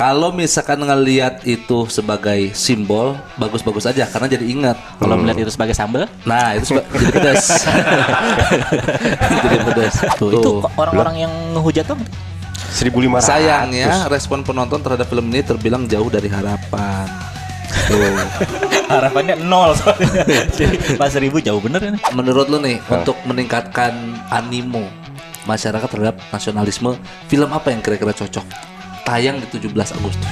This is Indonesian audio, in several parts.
Kalau misalkan ngelihat itu sebagai simbol, bagus-bagus aja karena jadi ingat. Kalau melihat itu sebagai sambal, Nah, itu jadi pedas. Jadi pedas. itu orang-orang yang ngehujat tuh 1.500. Sayangnya respon penonton terhadap film ini terbilang jauh dari harapan. Tuh. harapannya nol soalnya. Jadi pas 1.000 jauh bener ini. Menurut lu nih, untuk meningkatkan animo masyarakat terhadap nasionalisme, film apa yang kira-kira cocok tayang di 17 Agustus?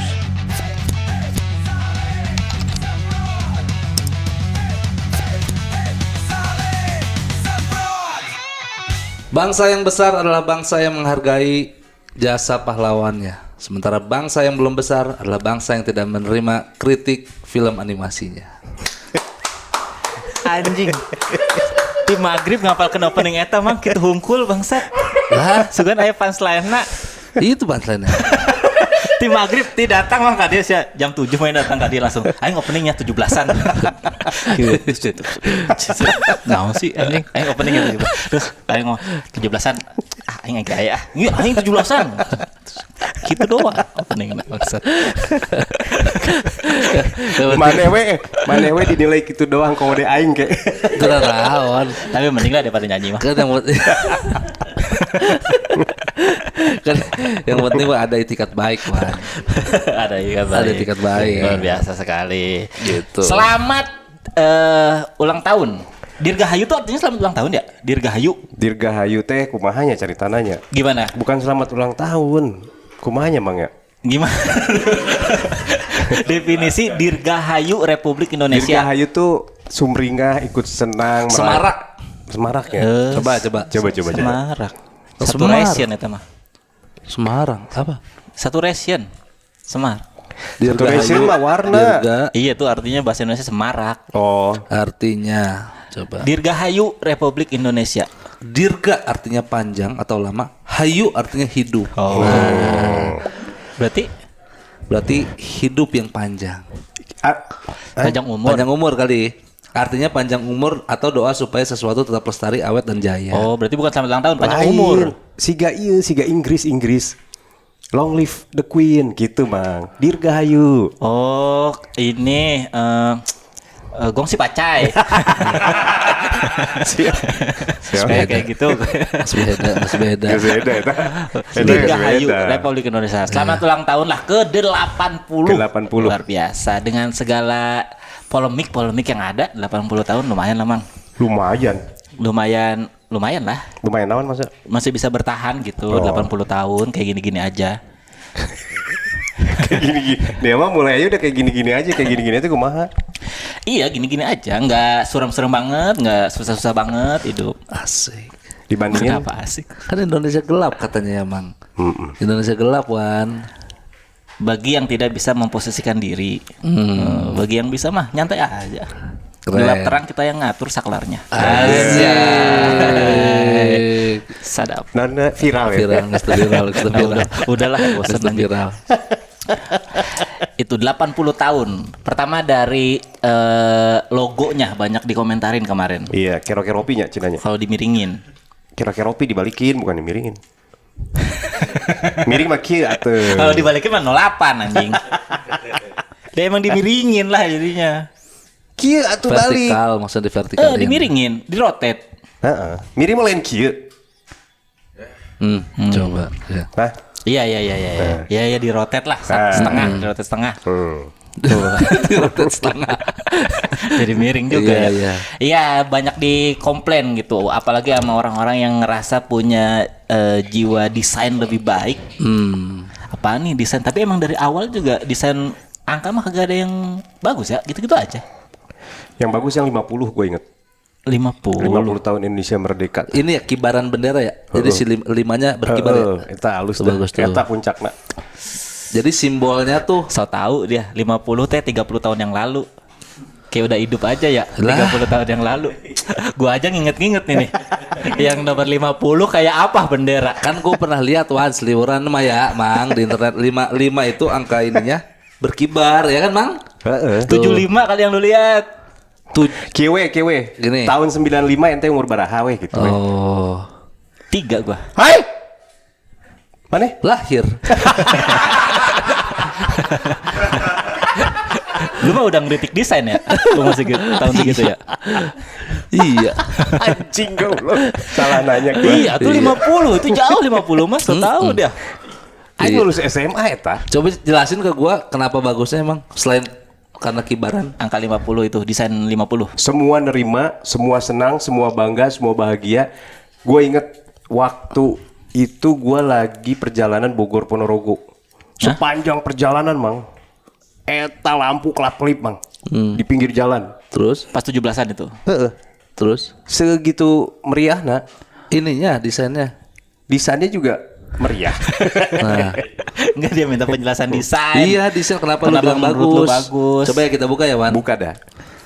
Bangsa yang besar adalah bangsa yang menghargai jasa pahlawannya. Sementara bangsa yang belum besar adalah bangsa yang tidak menerima kritik film animasinya. Anjing. Di maghrib ngapalkeun opening eta mah kitu hungkul bangsat. Lah, Sugan aya punchline-na. itu punchline-nya. Di maghrib ti datang mah ka dieu sia jam 7 main datang ka dieu langsung. Aing openingnya 17-an. Naon sih anjing? Aing openingnya 17. Terus aing ngomong 17-an. Aing gaya. Iya, aing 17-an. Gitu doang openingna maksud. Manewe dinilai gitu doang kode aing kayak. Terarawan. Tapi mending lah daripada nyanyi mah. Kan yang penting mah ada itikat baik, Wan. Ada itikat baik. Luar biasa sekali. Gitu. Selamat ulang tahun. Dirgahayu tuh artinya selamat ulang tahun ya? Dirgahayu. Dirgahayu teh kumahanya caritananya. Gimana? Bukan selamat ulang tahun. Kumahanya Mang ya? Gimana? Definisi Dirgahayu Republik Indonesia. Dirgahayu tuh sumringah, ikut senang, Semarak ya. Coba. Semarak. Satu Semarak. ration itu mah. Semarang apa? Satu ration. Semar. Dirgahayu mah warna. Dirga Iya tuh artinya bahasa Indonesia semarak. Oh, artinya coba. Dirgahayu Republik Indonesia. Dirga artinya panjang atau lama. Hayu artinya hidup. Oh. Berarti hidup yang panjang. panjang umur. Panjang umur kali. Artinya panjang umur atau doa supaya sesuatu tetap lestari, awet dan jaya. Oh, berarti bukan selamat ulang tahun, panjang lain. umur. Siga Inggris. Long live the Queen gitu, Mang. Dirgahayu. Oh, ini gong si pacai. Kayak gitu. Masih beda. Dirgahayu Republik Indonesia. Selamat ulang tahun lah ke-80. Ke-80. Luar biasa dengan segala polemik yang ada. 80 tahun lumayan lah, Mang. Lumayan lah. Lumayan naon maksudnya? Masih bisa bertahan gitu. 80 tahun kayak gini-gini aja. Kayak gini-gini. Dia mah mulai aja udah kayak gini-gini aja, kumaha. Iya, gini-gini aja, nggak suram-suram banget, nggak susah-susah banget hidup. Asik. Dibandingin Kenapa asik? Kan Indonesia gelap katanya, Mang. Indonesia gelap, Wan. Bagi yang tidak bisa memposisikan diri, bagi yang bisa mah nyantai aja. Keren. Gelap terang kita yang ngatur saklarnya. Asik. Sadap. Nana viral ya. Viral. Udahlah, bosan lagi. Viral. Itu 80 tahun. Pertama dari logonya banyak dikomentarin kemarin. Iya, kero-keropinya cenanya. Kalau dimiringin. Kero-keropi dibalikin bukan dimiringin. Miring mah kieu atuh. Kalau dibalikin mah 08 anjing. Dia emang dimiringin lah jadinya. Kieu atuh balik. Vertikal, maksudnya di vertikal. Dimiringin, dirotate. Heeh. Miring mah lain kieu. Coba. Ya. Nah, Iya, di rotate lah setengah, di rotate setengah. Di rotate setengah. Jadi miring juga Iya, ya. iya. Iya, banyak dikomplain gitu, apalagi sama orang-orang yang ngerasa punya jiwa desain lebih baik. Apaan nih desain? Tapi emang dari awal juga desain angka mah kagak ada yang bagus ya, gitu-gitu aja. yang bagus yang 50 gue inget. 50 tahun Indonesia merdeka. Ini ya kibaran bendera ya. Jadi si limanya berkibar ya. Eta halus Bagus tuh. Eta puncakna. Jadi simbolnya tuh So tahu dia 50 teh 30 tahun yang lalu. Kayak udah hidup aja ya. Lah. 30 tahun yang lalu. Gua aja nginget-nginget nih. Yang nomor 50 kayak apa bendera? kan gue pernah lihat Wan seliweran mah ya, Mang, di internet 55 itu angka ininya berkibar ya kan, Mang? Heeh. 75 kali yang lu lihat. Kiwe. Gini. Tahun 95 ente umur baraha we gitu. We. Oh. 3 gua. Hai. Mana? Lahir. Lu mah udah ngeritik desain ya? Umur segitu, tahun segitu ya? Iya. Anjing goblok. Salah nanya gua. Iya, tuh 50, itu jauh 50 Mas, so tahu dia. Aing Iya. lulus SMA eta. Coba jelasin ke gua kenapa bagusnya emang selain karena kibaran. Angka 50 itu, desain 50. Semua nerima, semua senang, semua bangga, semua bahagia. Gue inget waktu itu gue lagi perjalanan Bogor Ponorogo. Sepanjang perjalanan, Mang. Eta lampu kelap-kelip, Mang. Di pinggir jalan. Terus Pas 17-an itu. Heeh. terus Segitu meriahna. ininya desainnya. Desainnya juga meriah. Nah, Enggak, dia minta penjelasan desain. iya desain kenapa lu Kenapa bilang menurut lu bagus? bagus? Coba ya kita buka ya, Wan. Buka dah.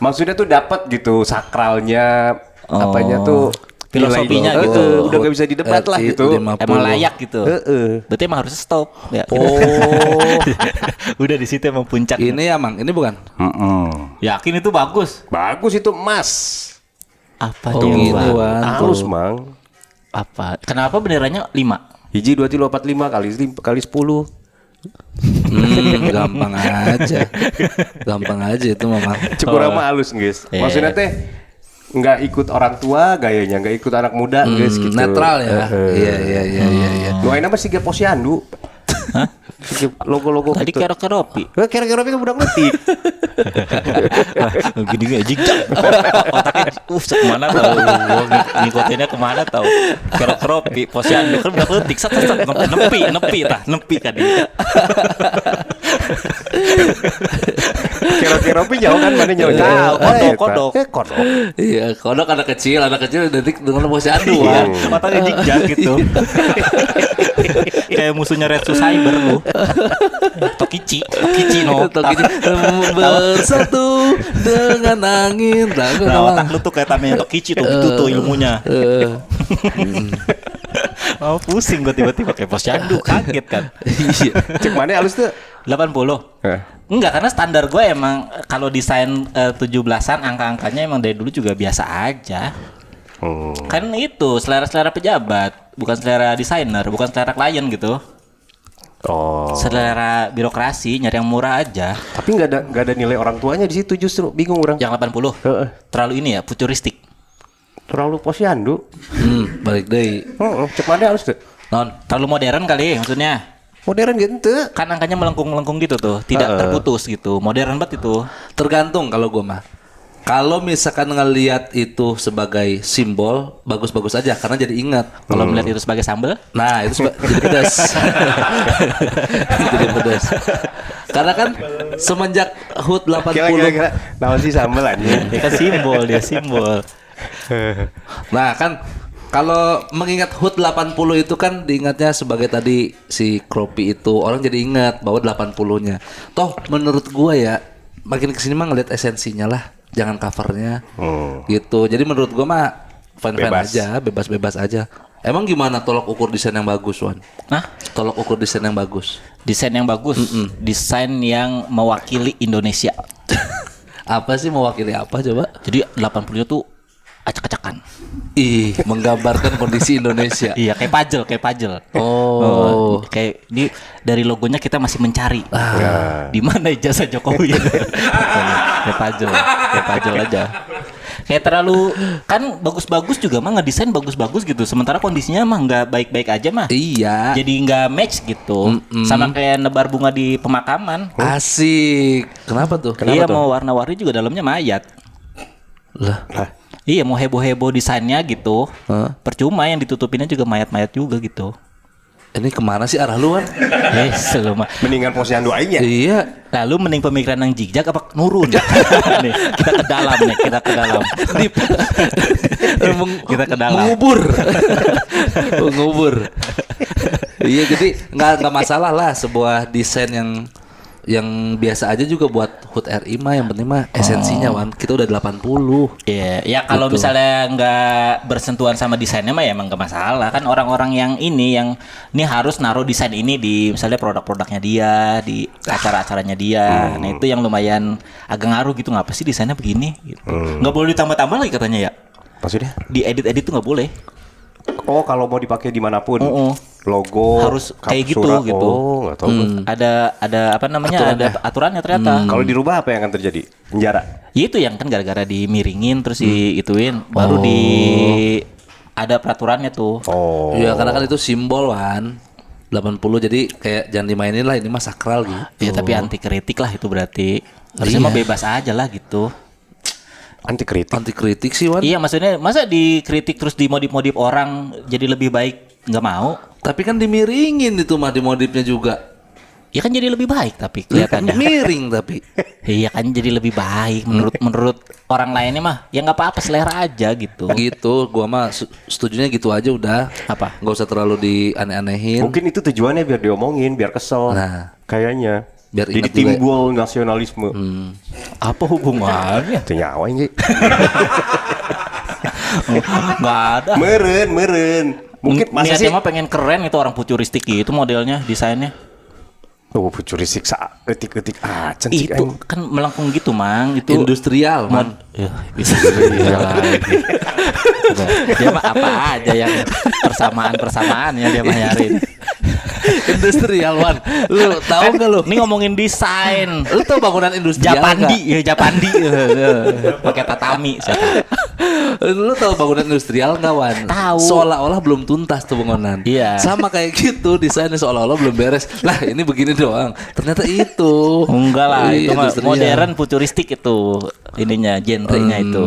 Maksudnya tuh dapat gitu sakralnya, apanya tuh Filosofinya nilai- gitu. Udah gak bisa didebat lah RI gitu. 50. Emang layak gitu. Heeh. Berarti emang harus stop. Ya. Oh, Udah di situ emang puncak. ini ya, Mang. Ini bukan. Yakin itu bagus. Bagus itu emas. Apa Oh, dia, gitu, Bang? Wan. Halus, Mang. Apa? Kenapa benderanya 5? Hiji 2 3 4 5 kali 10. Gampang aja. Gampang aja itu, Mang. Cukur mah halus, guys. Iya. Maksudnya teh nggak ikut orang tua gayanya, nggak ikut anak muda, guys gitu. Netral ya. Iya, iya, iya, iya, iya. Nu ayeuna mah siga posyandu. Hah? Siga logo-logo Tadi gitu. kerok-keropi. Kira-kira itu budak letik. Gini jijak. Otaknya kemana tahu. Ngikutinnya kemana tahu. Kerok-keropi, posyandu kan udah letik. Sat nepi kan dia. Kira-kira jauh kan mana jauh. Tahu, kodok. Kodok. Iya, kodok anak kecil detik dengan posyandu. Iya, Wan. otaknya jijak gitu. Kayak musuhnya Retsu Cyber lu. Tokichi no. Tokichi bersatu dengan angin. Nah, otak lu tuh kayak tamenya Tokichi tuh, itu tuh ilmunya. Oh, pusing gue tiba-tiba kayak posyandu, kaget kan. Iya. Cek mana halus tuh? 80. Enggak, karena standar gue emang kalau desain 17-an angka-angkanya emang dari dulu juga biasa aja. Kan itu selera-selera pejabat, bukan selera desainer, bukan selera klien gitu. Oh. Selera birokrasi, nyari yang murah aja. Tapi nggak ada nilai orang tuanya di situ justru bingung orang. Yang 80. Heeh. Terlalu ini ya, futuristik. Terlalu posyandu. Balik deh. Cek mana halus tuh? Non. Terlalu modern kali maksudnya. Modern gitu. Kan angkanya melengkung-melengkung gitu tuh, tidak terputus gitu. Modern banget itu. Tergantung kalau gue mah. Kalau misalkan ngelihat itu sebagai simbol, bagus-bagus aja karena jadi ingat. Kalau melihat itu sebagai sambel, Nah, itu jadi pedas. Jadi pedas. Karena kan semenjak HUT 80. Kira-kira naon sih sambel anjing. dia kan simbol, dia simbol. Nah, kan kalau mengingat HUT 80 itu kan diingatnya sebagai tadi si Kropi itu orang jadi ingat bahwa 80-nya. Toh menurut gua ya makin kesini mah ngeliat esensinya lah, jangan covernya gitu. Jadi menurut gua mah fan-fan Bebas. aja, bebas-bebas aja. Emang gimana tolok ukur desain yang bagus, Wan? Nah, Tolok ukur desain yang bagus. desain yang bagus, desain yang mewakili Indonesia. Apa sih mewakili apa coba? Jadi 80-nya tuh acak-acakan. Ih, menggambarkan kondisi Indonesia. Iya, kayak puzzle. Oh. Kayak ini dari logonya kita masih mencari. Di mana ijazah Jokowi? Kayak puzzle aja. Kayak terlalu kan bagus-bagus juga mah ngedesain bagus-bagus gitu. Sementara kondisinya mah nggak baik-baik aja mah. Iya. Jadi nggak match gitu. Sama kayak nebar bunga di pemakaman. Asik. Kenapa tuh? Iya, mau warna-warni juga dalamnya mayat. Lah. Iya, mau heboh-heboh desainnya gitu. Percuma yang ditutupinnya juga mayat-mayat juga gitu. Ini kemana sih arah lu, Wan? Lu mah. Mendingan posyandu aing ya. Iya. Lalu mending pemikiran yang jigjak apa nurun? Nih, kita ke dalam. Deep. Kita ke dalam. Mengubur. Iya, jadi nggak masalah lah sebuah desain yang biasa aja juga buat HUT RI mah, yang penting mah esensinya, Wan. Kita udah 80. Iya, ya kalau Betul. misalnya nggak bersentuhan sama desainnya mah ya emang nggak masalah. Kan orang-orang yang ini harus naruh desain ini di misalnya produk-produknya dia, di acara-acaranya dia. Nah itu yang lumayan agak ngaruh gitu. Ngapa sih desainnya begini? Gitu. Nggak boleh ditambah-tambah lagi katanya ya. Maksudnya? Di edit-edit tuh nggak boleh. Oh, kalau mau dipakai dimanapun. logo Harus kayak gitu, surat. gitu. Oh, nggak tahu gua. Ada apa namanya? Ada aturannya ternyata. Kalau dirubah apa yang akan terjadi? Penjara. Ya itu yang kan gara-gara dimiringin terus diituin baru ada peraturannya tuh. Oh. Iya, karena kan itu simbol Wan. 80 jadi kayak jangan dimainin lah, ini mah sakral gitu. Ya tapi anti kritik lah itu berarti. Harusnya Iya. mah bebas aja lah gitu. Anti kritik. Anti kritik sih Wan. Iya maksudnya masa dikritik terus dimodif-modif orang jadi lebih baik nggak mau? Tapi kan dimiringin itu mah dimodifnya juga. Ya kan jadi lebih baik tapi Kan kelihatannya. miring tapi. Iya kan jadi lebih baik menurut orang lainnya mah ya nggak apa-apa selera aja gitu. Gitu, gua mah setujunya gitu aja udah. Apa? Nggak usah terlalu dianeh-anehin. Mungkin itu tujuannya biar diomongin, biar kesel. Nah. Kayaknya. Biar jadi ingat juga. timbul nasionalisme. Apa hubungannya? Itu nyawa ini. Nggak ada. Meren. Mungkin masa sih? Niatnya mah pengen keren itu orang futuristik gitu modelnya, desainnya. Oh, futuristik ketik aja sih. Itu kan melengkung gitu, Mang. Itu Industrial, man. Ya, bisa juga lagi. Dia mah apa aja yang persamaan-persamaannya dia mah nyariin. Industrial, Wan. Lu tahu nggak lu? Ini ngomongin desain. Lu tahu bangunan industrial Japandi. Pakai tatami. Lu tahu bangunan industrial nggak, Wan? Tahu. Seolah-olah belum tuntas tuh bangunan. Iya. Sama kayak gitu desainnya seolah-olah belum beres. Lah ini begini doang. Ternyata itu. Enggak lah, Iya, itu mah industrial. modern futuristik itu ininya genrenya itu.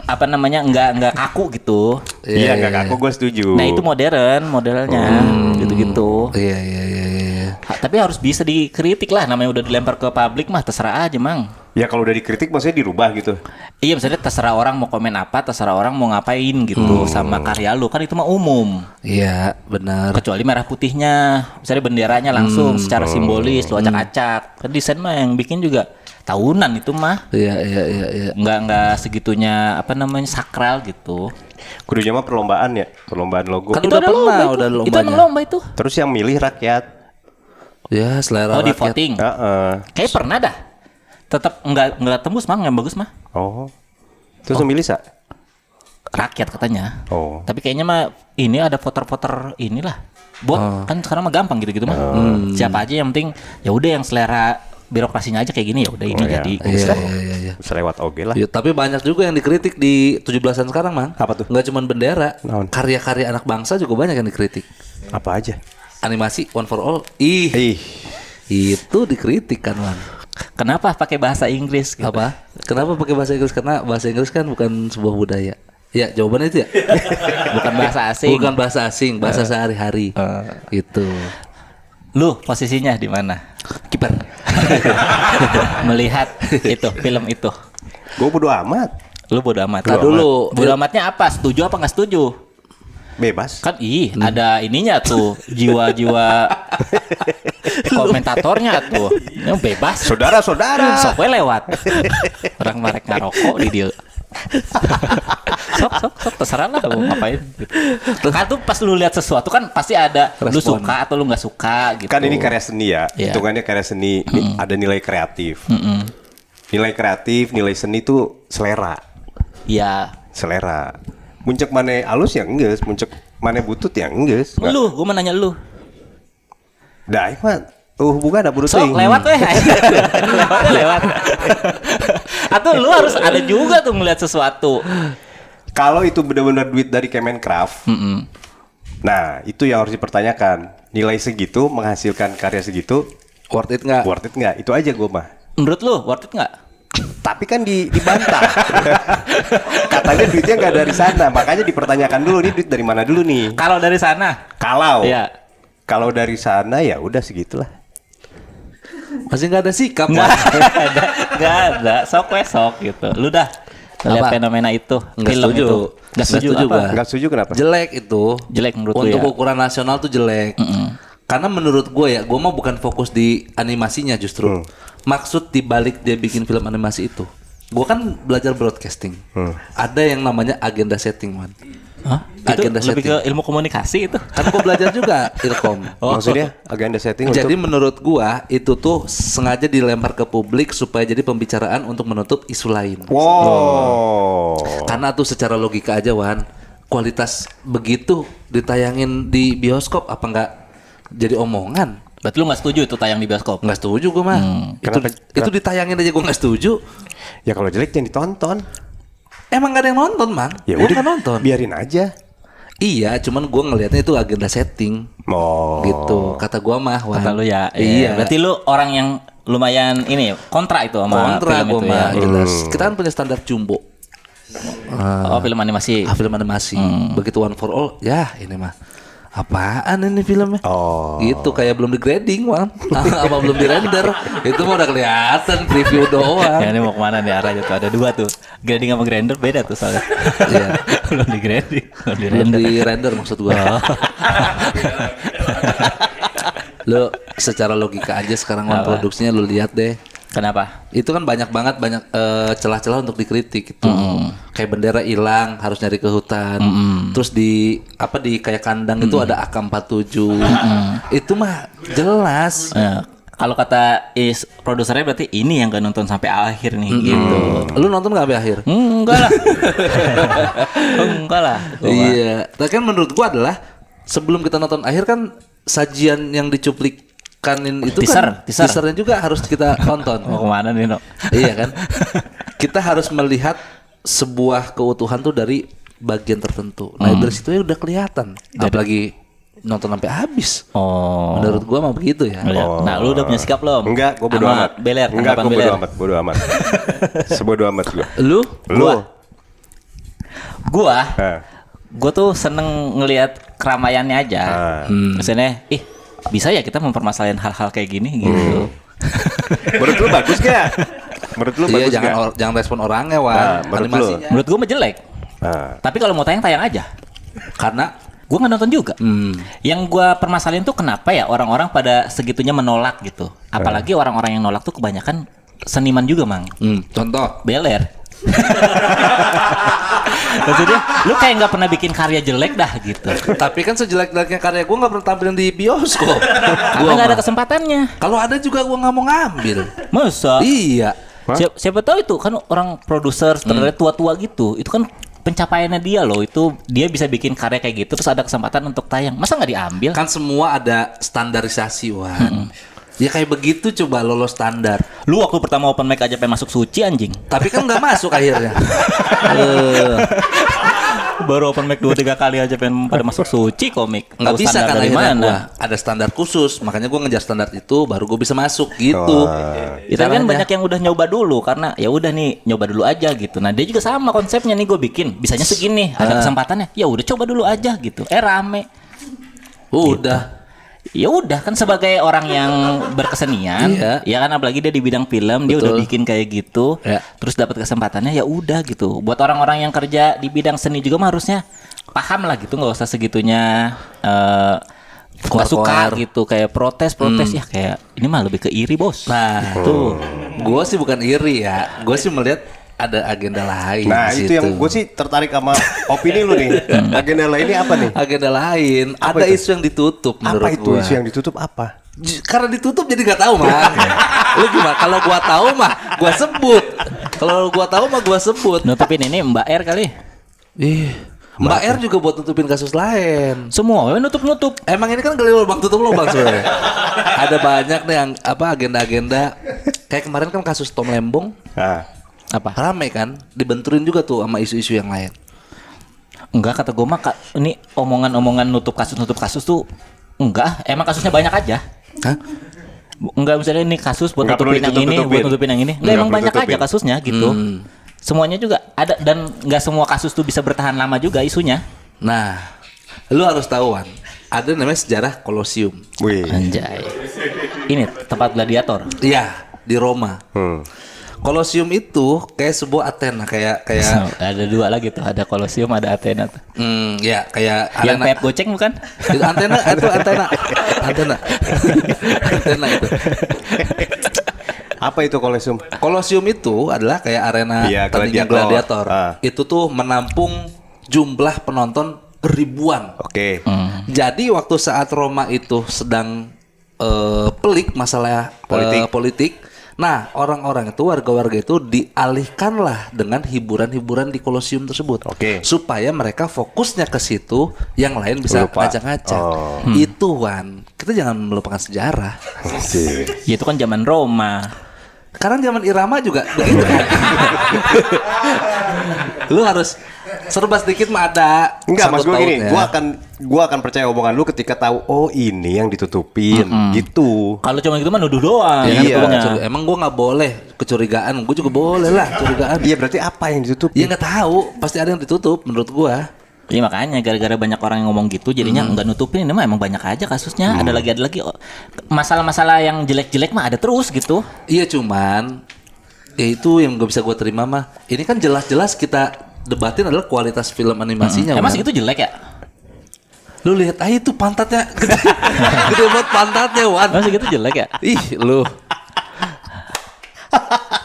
Apa namanya nggak kaku gitu. Iya, nggak kaku, gue setuju. Nah itu modern modelnya gitu-gitu. Iya. Tapi harus bisa dikritik lah, namanya udah dilempar ke publik mah terserah aja Mang. Ya kalau udah dikritik maksudnya dirubah gitu. Iya misalnya terserah orang mau komen apa, terserah orang mau ngapain gitu sama karya lu kan itu mah umum. Iya, benar. Kecuali merah putihnya, misalnya benderanya langsung secara simbolis lu acak-acak. Kan desain mah yang bikin juga tahunan itu mah. Iya. Nggak segitunya apa namanya sakral gitu. Kudunya mah perlombaan ya, perlombaan logo. Kan Itu udah ada pernah, lomba itu. udah Itu lombanya. emang lomba itu. Terus yang milih rakyat. Ya, selera Oh di rakyat. voting. Heeh. Kayak pernah dah. Tetap nggak tembus Mang, yang bagus mah. Oh. Terus yang milih sa? Rakyat katanya. Oh. Tapi kayaknya mah ini ada voter-voter inilah. Bot kan sekarang mah gampang gitu-gitu mah. Siapa aja yang penting ya udah yang selera birokrasinya aja kayak gini ya udah ini Oh, iya. jadi. Iya. Bisa lewat oke lah. Ya, tapi banyak juga yang dikritik di 17-an sekarang, Mang. Apa tuh? Nggak cuma bendera. Naon? Karya-karya anak bangsa juga banyak yang dikritik. Apa aja? Animasi One for All. Ih, itu dikritik kan, Mang. Kenapa pakai bahasa Inggris gitu? Apa? Kenapa pakai bahasa Inggris? Karena bahasa Inggris kan bukan sebuah budaya. Ya, jawabannya itu ya. Bukan bahasa asing. Bukan bahasa asing, bahasa sehari-hari. Gitu. Lu posisinya di mana? Kiper. Melihat itu film itu. Gue bodo amat. Lu bodo amat. Nah, dulu. Bodo amatnya apa? Setuju apa nggak setuju? Bebas. Kan ada ininya tuh jiwa-jiwa komentatornya tuh. Yang bebas. Saudara-saudara. Sok we lewat. Orang marek ngarokok di dia. sok terserah lah mau ngapain gitu. Kan tuh pas lu lihat sesuatu kan pasti ada lu Respon. suka atau lu nggak suka gitu. Kan ini karya seni ya. Iya. Hitungannya karya seni. Ini ada nilai kreatif. Nilai kreatif, nilai seni itu selera. Iya. Selera. Muncul mana halus ya enggeus, muncul mana butut ya enggeus. Lu, gua mau nanya lu. Dah, mah hubungan ada buru Sok lewat weh. lewat. Atau lu harus ada juga tuh ngeliat sesuatu. Kalau itu benar-benar duit dari Kemenkraf, nah itu yang harus dipertanyakan. Nilai segitu menghasilkan karya segitu, Worth it nggak? worth it nggak? Itu aja gue mah. Menurut lu worth it nggak? Tapi kan dibantah. Katanya duitnya nggak dari sana, makanya dipertanyakan dulu nih duit dari mana dulu nih. Kalau dari sana, Kalau Iya. kalau dari sana ya udah segitulah. Masih nggak ada sikap, nggak Wan. ada, nggak ada. Sok gitu. Lu dah ngeliat Apa? fenomena itu, Nggak film setuju. itu. Nggak setuju apa? gua. Nggak setuju kenapa? Jelek itu. Jelek menurut lu Untuk ya? ukuran nasional tuh jelek. Karena menurut gue ya, gue mah bukan fokus di animasinya justru. Maksud dibalik dia bikin film animasi itu, gue kan belajar broadcasting. Ada yang namanya agenda setting, man. Hah? Itu Agenda lebih setting. ke ilmu komunikasi itu. Kan gue belajar juga Ilkom. Maksudnya agenda setting Jadi untuk menurut gua itu tuh sengaja dilempar ke publik supaya jadi pembicaraan untuk menutup isu lain. wow. Karena tuh secara logika aja, Wan. kualitas begitu ditayangin di bioskop apa nggak jadi omongan? Berarti lu nggak setuju itu tayang di bioskop? Nggak setuju gue mah. Itu ditayangin aja gue nggak setuju. Ya kalau jelek jangan ditonton. Emang gak ada yang nonton, Mang? Ya Gua udah nggak nonton. biarin aja. Iya, cuman gue ngelihatnya itu agenda setting. Oh. Gitu. Kata gue mah. Wan. Kata lu ya. Iya. Berarti lu orang yang lumayan ini kontra itu sama kontra film gue itu mah ya. jelas. Kita kan punya standar jumbo. Oh, film animasi. Film animasi. Begitu One for All, ya ini mah. Apaan ini filmnya? Oh. Gitu kayak belum di grading, Wan. Apa belum di render? Itu mah udah kelihatan preview doang. Ya ini mau kemana nih arahnya tuh? Ada 2 tuh. Grading sama grinder beda tuh soalnya. Iya. Belum di grading, belum di Belum render. di render maksud gua. Lo secara logika aja sekarang Wan produksinya lo lihat deh. Kenapa? Itu kan banyak celah-celah untuk dikritik itu. Kayak bendera hilang harus nyari ke hutan. Terus di kayak kandang itu ada AK-47. Itu mah jelas. Kalau kata produsernya berarti ini yang gak nonton sampai akhir nih gitu. Lu nonton nggak sampai akhir? Enggak lah. Enggak lah. Iya. Tapi kan menurut gua adalah sebelum kita nonton akhir kan sajian yang dicuplikanin itu kan teasernya juga harus kita tonton. Mau kemana nih, No? Iya kan? Kita harus melihat sebuah keutuhan tuh dari bagian tertentu. Nah, dari situ ya udah kelihatan. Apalagi nonton sampai habis. Oh. Menurut gua mah begitu ya. Nah, lu udah punya sikap belum? Enggak, gue bodo Sama amat. Beler, Enggak, tanggapan gue Beler. bodo amat. Sebodo amat gue. Lu? Gua tuh seneng ngelihat keramaiannya aja. Maksudnya, bisa ya kita mempermasalahin hal-hal kayak gini gitu. Menurut lu bagus gak? Menurut lu Iya, bagus gak? jangan respon orangnya, Wan. Nah, menurut lu? Animasinya. Menurut gua mah jelek. Tapi kalau mau tayang aja. Karena Gua nggak nonton juga. Yang gua permasalahin tuh kenapa ya orang-orang pada segitunya menolak gitu. Apalagi orang-orang yang nolak tuh kebanyakan seniman juga, Mang. contoh Beler. Maksudnya lu kayak nggak pernah bikin karya jelek dah gitu. tapi kan sejelek-jeleknya karya gue nggak pernah tampilin di bioskop. Karena nggak ada kesempatannya. Kalau ada juga gue nggak mau ngambil. Masa? Iya. Siapa tahu itu kan orang produser sutradara tua-tua gitu. Itu kan pencapaiannya dia loh. Itu dia bisa bikin karya kayak gitu terus ada kesempatan untuk tayang. Masa nggak diambil? Kan semua ada standarisasi, Wan. Ya kayak begitu coba lolos standar. Lu waktu pertama open mic aja pengen masuk suci anjing. Tapi kan nggak masuk akhirnya. Baru open mic 2-3 kali aja pengen pada masuk suci komik. Nggak Tahu bisa standar kan dari akhirnya mana? gua ada standar khusus. Makanya gue ngejar standar itu baru gue bisa masuk gitu. Itu kan banyak yang udah nyoba dulu karena ya udah nih nyoba dulu aja gitu. Nah dia juga sama konsepnya nih gue bikin bisanya segini ada kesempatannya ya udah coba dulu aja gitu. Rame. Udah. Ya udah kan sebagai orang yang berkesenian, ya kan apalagi dia di bidang film dia udah bikin kayak gitu, terus dapat kesempatannya ya udah gitu. Buat orang-orang yang kerja di bidang seni juga mah harusnya paham lah gitu, nggak usah segitunya nggak suka gitu kayak protes ya kayak ini mah lebih ke iri bos. Nah, tuh gue sih bukan iri ya, gue sih melihat ada agenda lain. Nah di itu situ. yang gue sih tertarik sama opini lu nih. Agenda lainnya apa nih? Agenda lain, Apa ada itu? isu yang ditutup menurut Apa itu gua. isu yang ditutup apa? Karena ditutup jadi nggak tahu mah. Lu gimana? Kalau gua tahu mah gua sebut. Kalau gua tahu mah gua sebut. Nutupin ini Mbak R kali. Mbak R juga buat nutupin kasus lain. Semua nutup. Emang ini kan gali lubang tutup lubang sebenarnya. Ada banyak nih yang agenda-agenda. Kayak kemarin kan kasus Tom Lembong. Nah, Apa? Rame kan, dibenturin juga tuh sama isu-isu yang lain. Enggak kata gue mah ini omongan-omongan nutup kasus tuh enggak, emang kasusnya banyak aja. Hah? Enggak misalnya ini kasus buat Nggak nutupin perlu yang ini, ditutup-tutupin. buat nutupin yang ini. Enggak, Nggak emang perlu banyak aja tutupin. kasusnya gitu. Semuanya juga ada dan enggak semua kasus tuh bisa bertahan lama juga isunya. Nah, lu harus tahu Wan, ada namanya sejarah Kolosium. wih. Anjay. Ini tempat gladiator. Iya, di Roma. Kolosium itu kayak sebuah Athena, kayak Ada 2 lagi tuh, ada Kolosium, ada Athena tuh. ya kayak Yang arena. Pep goceng bukan? Itu antena itu. Apa itu Kolosium? Kolosium itu adalah kayak arena Iya, tandingan gladiator. gladiator. Itu tuh menampung jumlah penonton ribuan. Oke. Jadi waktu saat Roma itu sedang pelik masalah politik, Nah, orang-orang itu, warga-warga itu dialihkanlah dengan hiburan-hiburan di kolosium tersebut. Oke. Supaya mereka fokusnya ke situ, yang lain bisa Lupa. ngajak-ngajak. Itu Wan, kita jangan melupakan sejarah. Ya itu kan zaman Roma. Sekarang zaman Irama juga begitu kan. Lu harus serba sedikit mah ada. Enggak, Mas, gue gini, sangkut gua akan percaya omongan lu ketika tahu oh ini yang ditutupin gitu. Kalau cuma gitu mah nuduh doang. pautnya. Iya. Kan, emang gua nggak boleh kecurigaan, gua juga boleh lah curigaan. Iya, berarti apa yang ditutupin? Ya nggak tahu, pasti ada yang ditutup menurut gua. Iya makanya gara-gara banyak orang yang ngomong gitu jadinya nggak nutupin, ini mah emang banyak aja kasusnya. Ada lagi oh, masalah-masalah yang jelek-jelek mah ada terus gitu. Iya cuman ya itu yang gak bisa gua terima mah. Ini kan jelas-jelas kita debatin adalah kualitas film animasinya. Emang Wan. segitu jelek ya? Lu lihat aja itu pantatnya gede, gede banget pantatnya Wan. Emang segitu jelek ya? Ih lu.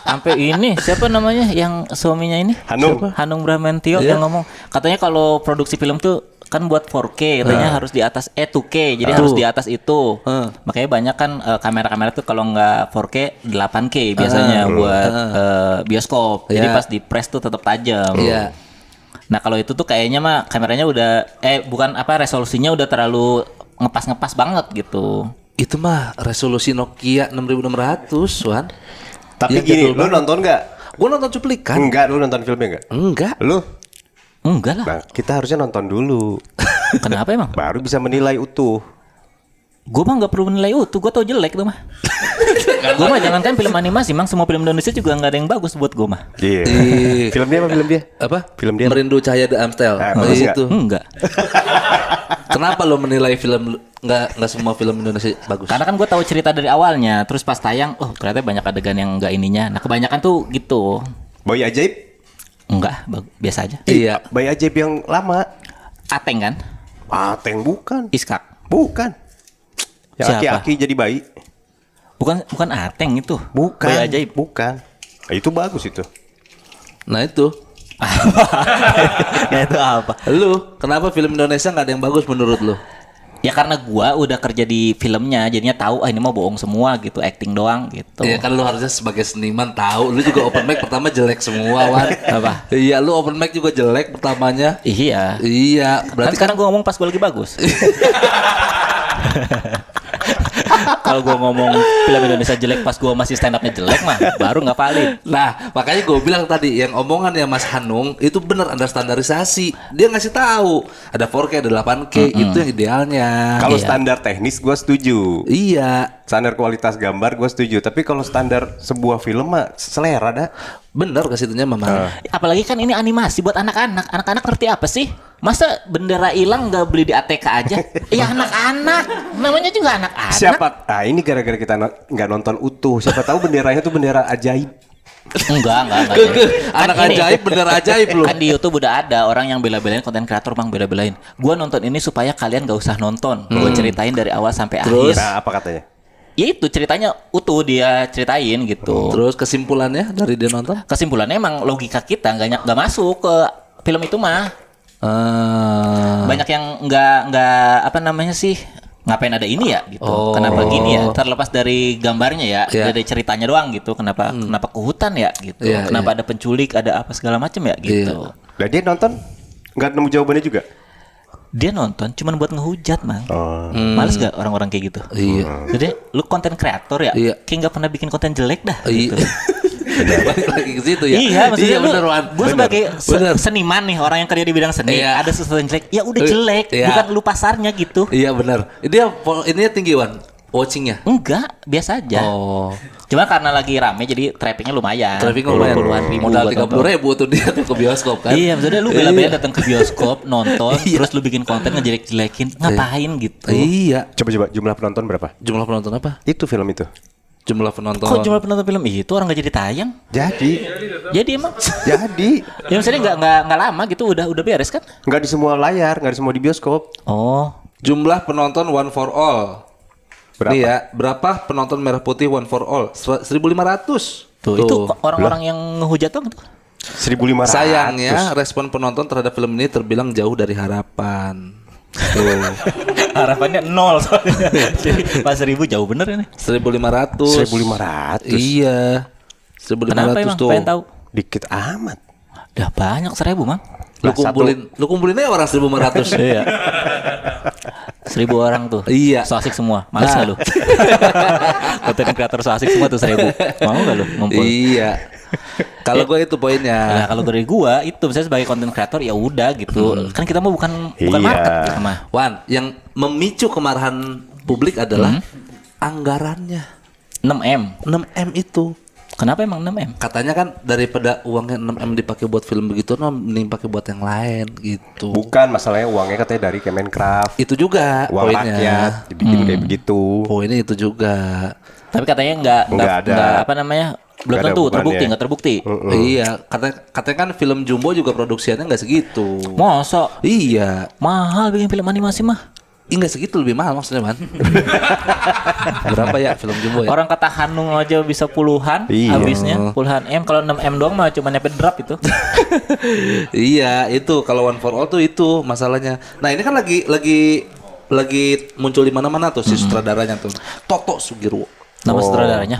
Sampai ini siapa namanya yang suaminya ini? Hanung. Siapa? Hanung Bramantio Iya. yang ngomong katanya kalau produksi film tuh kan buat 4K katanya harus di atas 2K jadi harus di atas itu. Makanya banyak kan kamera-kamera tuh kalau nggak 4K 8K biasanya buat bioskop. Jadi Iya. pas di press tuh tetap tajam. Iya. Nah kalau itu tuh kayaknya mah kameranya udah bukan apa resolusinya udah terlalu ngepas-ngepas banget gitu. Itu mah resolusi Nokia 6600 Wan. Tapi Iya, gini, jadul lu banget. nonton nggak? Gua nonton cuplikan. Enggak, lu nonton filmnya enggak? Enggak. Lu? Enggak lah. Nah, kita harusnya nonton dulu. Kenapa emang? Baru bisa menilai utuh. Gue mah nggak perlu menilai utuh, gue tau jelek tuh mah. Gue mah jangankan film animasi, mang semua film Indonesia juga nggak ada yang bagus buat gue mah. Iya. Ih. Film dia apa film dia? Apa? Film dia. Merindu Cahaya The Amstel. Ah, bagus nggak? Itu. Enggak. Kenapa lo menilai film nggak semua film Indonesia bagus? Karena kan gue tahu cerita dari awalnya, terus pas tayang, oh ternyata banyak adegan yang nggak ininya. Nah kebanyakan tuh gitu. Boy Ajaib? Enggak, biasa aja. Iya. Boy Ajaib yang lama. Ateng kan? Ateng bukan. Iskak. Bukan. Yang Siapa? aki-aki jadi bayi. Bukan Ateng itu. Bukan. Bayi ajaib. Bukan. Nah, itu bagus itu. Nah itu. Ya itu apa? Lu kenapa film Indonesia nggak ada yang bagus menurut lu? Ya karena gua udah kerja di filmnya, jadinya tahu ini mah bohong semua gitu, acting doang gitu. Iya kan lu harusnya sebagai seniman tahu. Lu juga open mic pertama jelek semua Wan. Apa? Iya lu open mic juga jelek pertamanya. Iya. Iya. Berarti Berarti sekarang gua ngomong pas gua lagi bagus. Kalau gua ngomong film Indonesia jelek pas gua masih stand upnya jelek mah baru nggak valid. Nah, makanya gue bilang tadi yang omongannya Mas Hanung itu benar ada standarisasi. Dia ngasih tahu ada 4K, ada 8K, itu yang idealnya. Kalau Iya. standar teknis gue setuju. Iya, Standar kualitas gambar gue setuju. Tapi kalau standar sebuah film mah selera dah. benar ke situnya Mama. Apalagi kan ini animasi buat anak-anak. Anak-anak ngerti apa sih? Masa bendera hilang nggak beli di ATK aja? Iya anak-anak. Namanya juga anak-anak. Siapa? Ah ini gara-gara kita nggak nonton utuh. Siapa tahu benderanya tuh bendera ajaib. Enggak. Anak Kan ini, ajaib, bener ajaib lu. Kan di YouTube udah ada orang yang bela-belain, konten kreator bang bela-belain. Gua nonton ini supaya kalian gak usah nonton. Gua ceritain dari awal sampai Terus? akhir. Nah apa katanya? Ya itu ceritanya utuh dia ceritain gitu. Terus kesimpulannya dari dia nonton? Kesimpulannya emang logika kita nggak masuk ke film itu mah. Banyak yang nggak apa namanya sih, ngapain ada ini ya gitu. Oh. Kenapa gini ya? Terlepas dari gambarnya ya, Iya. dari ceritanya doang gitu. Kenapa ke hutan ya gitu. Iya, Kenapa ada penculik, ada apa segala macam ya gitu. Nah dia nonton nggak nemu jawabannya juga. Dia nonton cuman buat ngehujat, Mang. Oh. Males gak orang-orang kayak gitu? Iya. Jadi lu konten kreator ya? Iya. Kayak nggak pernah bikin konten jelek dah. Iya. Gitu. Balik lagi ke situ ya. Iya, maksudnya lu, bener Wan. gue Bener. sebagai Bener. seniman nih, orang yang kerja di bidang seni, Iya. ada sesuatu yang jelek, ya udah jelek, Iya. bukan lu pasarnya gitu. Iya benar. Dia ininya tinggi Wan. Watchingnya. Enggak, biasa aja. Oh. Cuma karena lagi rame jadi trafficnya lumayan. Traffic lumayan. Puluhan ribu Modal buat 30.000 tuh dia tuh ke bioskop kan. Iya, maksudnya lu bela-belain datang ke bioskop, nonton, Iya. terus lu bikin konten ngejelek-jelekin, ngapain gitu? Iya. Coba jumlah penonton berapa? Jumlah penonton apa? Itu film itu. Jumlah penonton. Kok jumlah penonton film itu orang nggak jadi tayang? Jadi Jadi emang jadi ya maksudnya nggak lama gitu udah beres kan? nggak di semua layar, nggak di semua di bioskop. Oh, Jumlah penonton One for All. Berapa? Nih ya, berapa penonton Merah Putih One for All? 1.500. tuh itu orang-orang yang ngehujat tuh. 1.500. Sayangnya respon penonton terhadap film ini terbilang jauh dari harapan. Harapannya nol soalnya. Jadi pas 1.000 jauh bener ini. 1.500. 1.500. Iya. 1.500 Kenapa emang? tuh. Pengen tahu? Dikit amat. Udah banyak 1.000 Mang. Lu kumpulin aja orang 1.500. Iya. 1.000 orang tuh. Iya. So asik semua. Males Nah. gak lu? Konten kreator so asik semua tuh 1.000. Mau gak lu ngumpul? Iya. Kalau gue itu poinnya. Nah, kalau dari gua itu misalnya sebagai konten kreator ya udah gitu. Kan kita mah bukan Iya. market gitu mah. Wan, yang memicu kemarahan publik adalah anggarannya. 6M. 6M itu. Kenapa emang 6M? Katanya kan daripada uangnya 6M dipakai buat film begitu, mending pakai buat yang lain gitu. Bukan masalahnya uangnya katanya dari Kemenkraf. Itu juga Uang poinnya. rakyat dibikin kayak begitu. Poinnya itu juga. Tapi katanya nggak Nggak ada. apa namanya? Belum Nggak ada tentu hubungannya. nggak terbukti. Iya, katanya kan film Jumbo juga produksiannya nggak segitu. Masa Iya, mahal bikin film animasi mah? nggak segitu, lebih mahal maksudnya man. Berapa ya film Jumbo ya? Orang kata Hanung aja bisa puluhan Iya. habisnya, puluhan M. Kalau 6M doang mah cuma nyampe drop itu. Iya, itu kalau One for All tuh itu masalahnya. Nah ini kan lagi muncul di mana-mana tuh si sutradaranya tuh, Toto Sugriwo. Nama sutradaranya?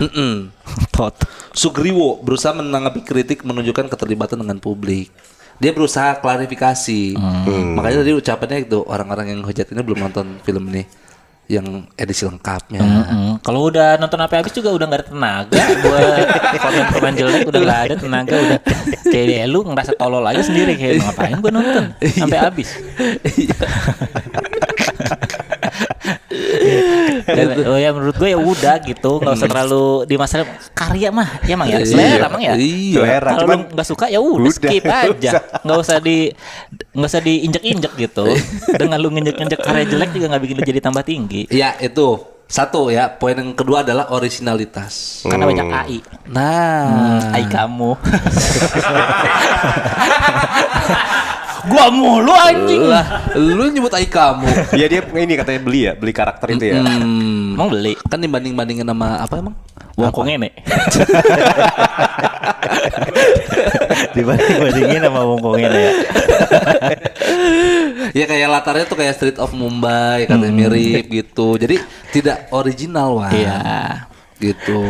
Tot. Sugriwo berusaha menanggapi kritik menunjukkan keterlibatan dengan publik. Dia berusaha klarifikasi. Makanya tadi ucapannya itu orang-orang yang hujat ini belum nonton film ini yang edisi lengkapnya. Kalau udah nonton sampai habis juga udah nggak ada tenaga buat komen-komen jelek, udah nggak ada tenaga, udah kayak lu ngerasa tolol aja sendiri kayak ngapain gua nonton sampai habis. Oh ya menurut gue ya udah gitu, nggak usah terlalu dimasalin karya mah ya Mang ya, selera Mang ya. Iya. Selera. Kalau lu Cuman nggak suka ya udah udah, skip aja, nggak usah diinjek-injek gitu. Dengan lu nginjek-injek karya jelek juga nggak bikin lu jadi tambah tinggi. Ya itu satu ya. Poin yang kedua adalah originalitas. Karena banyak AI. Nah, AI kamu. Gua mulu anjing. lah, lu nyebut AI kamu. ya dia ini katanya beli karakter itu ya. Emang beli Kan dibanding-bandingin sama apa emang? wongkong ini. Dibanding-bandingin sama wongkong ini ya. Ya kayak latarnya tuh kayak Street of Mumbai, katanya mirip gitu. Jadi tidak original wah. Iya. Gitu.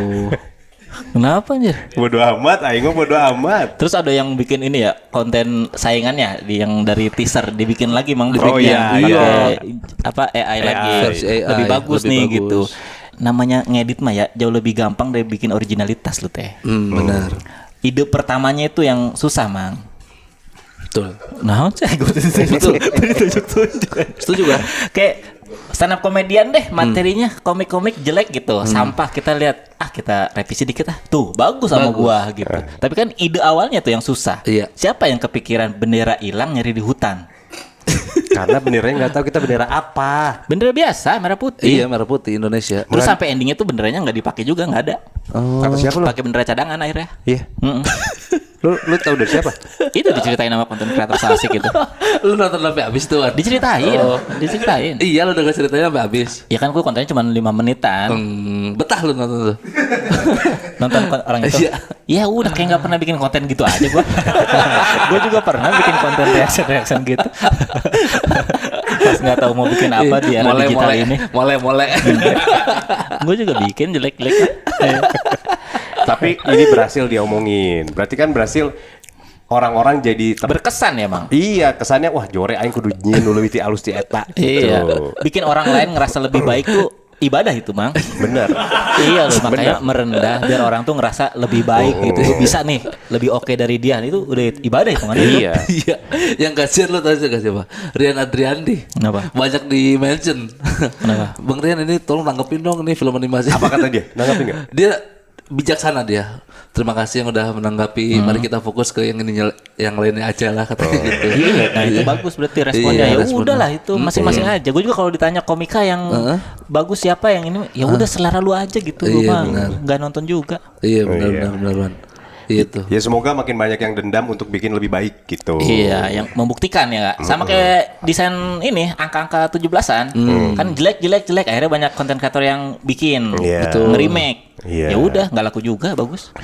Kenapa anjir? Bodoh amat, aing mah bodoh amat. Terus ada yang bikin ini ya, konten saingannya yang dari teaser dibikin lagi Mang Oh, breaknya. iya, Pakai apa AI lagi. Versi AI, Lebih bagus lebih nih bagus. gitu. Namanya ngedit mah ya jauh lebih gampang dari bikin originalitas lu teh. Benar. Ide pertamanya itu yang susah Mang. Betul. Nah, saya gue ditunjuk-tunjuk. Setuju kan? Kayak stand up komedian deh materinya, komik-komik jelek gitu, sampah, kita lihat kita revisi dikit tuh bagus sama Bagus. gua gitu. Tapi kan ide awalnya tuh yang susah. Iya. Siapa yang kepikiran bendera hilang nyari di hutan? Karena benernya nggak tahu kita bendera apa. Bendera biasa merah putih. Iya, merah putih Indonesia. Terus sampai endingnya tuh benderanya nggak dipakai juga, nggak ada. Kata siapa lu? Pakai bendera cadangan akhirnya. Iya. Mm-mm. Lu tahu dari siapa? Itu diceritain sama konten kreator asik gitu. Lu nonton sampai habis tuh, Wan? Diceritain, diceritain. Iya, lu denger ceritanya sampai habis. Ya kan gue kontennya cuma 5 menitan. Betah lu nonton tuh. Nonton orang itu. Iya. Ya udah kayak nggak pernah bikin konten gitu aja gua. Gua juga pernah bikin konten reaction gitu. Pas nggak tahu mau bikin apa di era digital ini. Mole. Gue juga bikin jelek-jelek. Tapi ini berhasil diomongin. Berarti kan berhasil orang-orang jadi Berkesan ya, Mang. Iya, kesannya wah jore aing kudu nyin dulu ti alus ti eta. Iya. Gitu. Bikin orang lain ngerasa lebih baik tuh ibadah itu, Mang. Bener. Iya loh, makanya merendah biar orang tuh ngerasa lebih baik gitu. Bisa nih lebih oke dari dia. Itu udah ibadah itu kan. Iya. Iya, yang kasihan lu tahu gak siapa? Rian Adriandi. Kenapa? Banyak di mention. Kenapa? Bang Rian ini tolong nanggepin dong nih film animasi. Apa kata dia? Nanggapin nggak? Dia bijaksana dia. Terima kasih yang udah menanggapi. Mari kita fokus ke yang ini, yang lainnya aja lah katanya gitu. Iya, nah itu bagus berarti responnya. Iya, Ya responnya. udahlah itu masing-masing aja. Gue juga kalau ditanya komika yang bagus siapa yang ini, ya udah selera lu aja gitu. Gue Iya, mah benar. nggak nonton juga. Iya iya. benar Wan. Itu. Ya semoga makin banyak yang dendam untuk bikin lebih baik gitu. Iya, yang membuktikan ya Kak. Sama kayak desain ini angka-angka 17-an. Kan jelek akhirnya banyak konten kreator yang bikin Iya. gitu, nge-remake. Iya. Ya udah, nggak laku juga, bagus.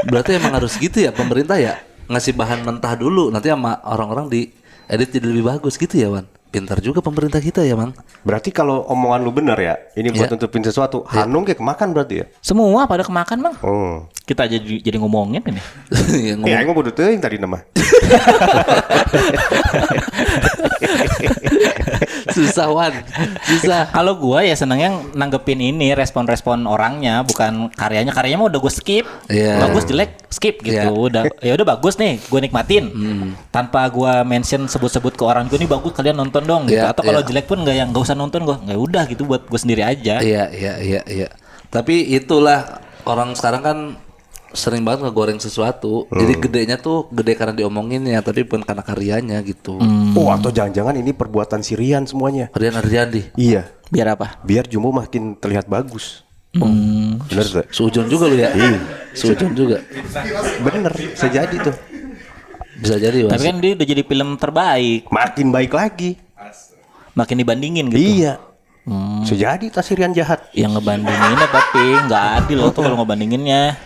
Berarti emang harus gitu ya pemerintah ya, ngasih bahan mentah dulu nanti sama orang-orang di edit jadi lebih bagus gitu ya Wan. Pintar juga pemerintah kita ya, Mang. Berarti kalau omongan lu bener ya, ini buat nutupin sesuatu. Hanung kayak kemakan berarti ya? Semua pada kemakan, Bang. Oh. Kita jadi ngomongin ini. Yang Ya, ngomong. aing mau bodoh teuing tadi nama. Susah, Wan. Susah. Kalau gua ya senengnya nanggepin ini respon-respon orangnya, bukan karyanya. Karyanya mah udah gue skip. Iya. Bagus jelek skip gitu. Iya. Udah ya udah bagus nih, gue nikmatin. Tanpa gua mention sebut-sebut ke orang gue, nih bagus kalian nonton dong gitu. Iya, Atau kalau iya. jelek pun nggak usah nonton gua. Nggak udah gitu buat gue sendiri aja. Iya. Tapi itulah orang sekarang kan sering banget ngegoreng sesuatu. Jadi gedenya tuh gede karena diomonginnya, tapi bukan karena karyanya gitu. Oh, atau jangan-jangan ini perbuatan si Rian semuanya. Rian Ardiandi. Iya. Biar apa? Biar Jumbo makin terlihat bagus. Bener tuh. Seujon juga lu ya. Seujon juga. Bener, bisa jadi tuh. Bisa jadi, Mas. Tapi kan dia udah jadi film terbaik, Makin baik lagi. makin dibandingin gitu. Iya. Bisa jadi tas si Rian jahat. Yang ngebandinginnya tapi nggak adil loh tuh kalau ngebandinginnya.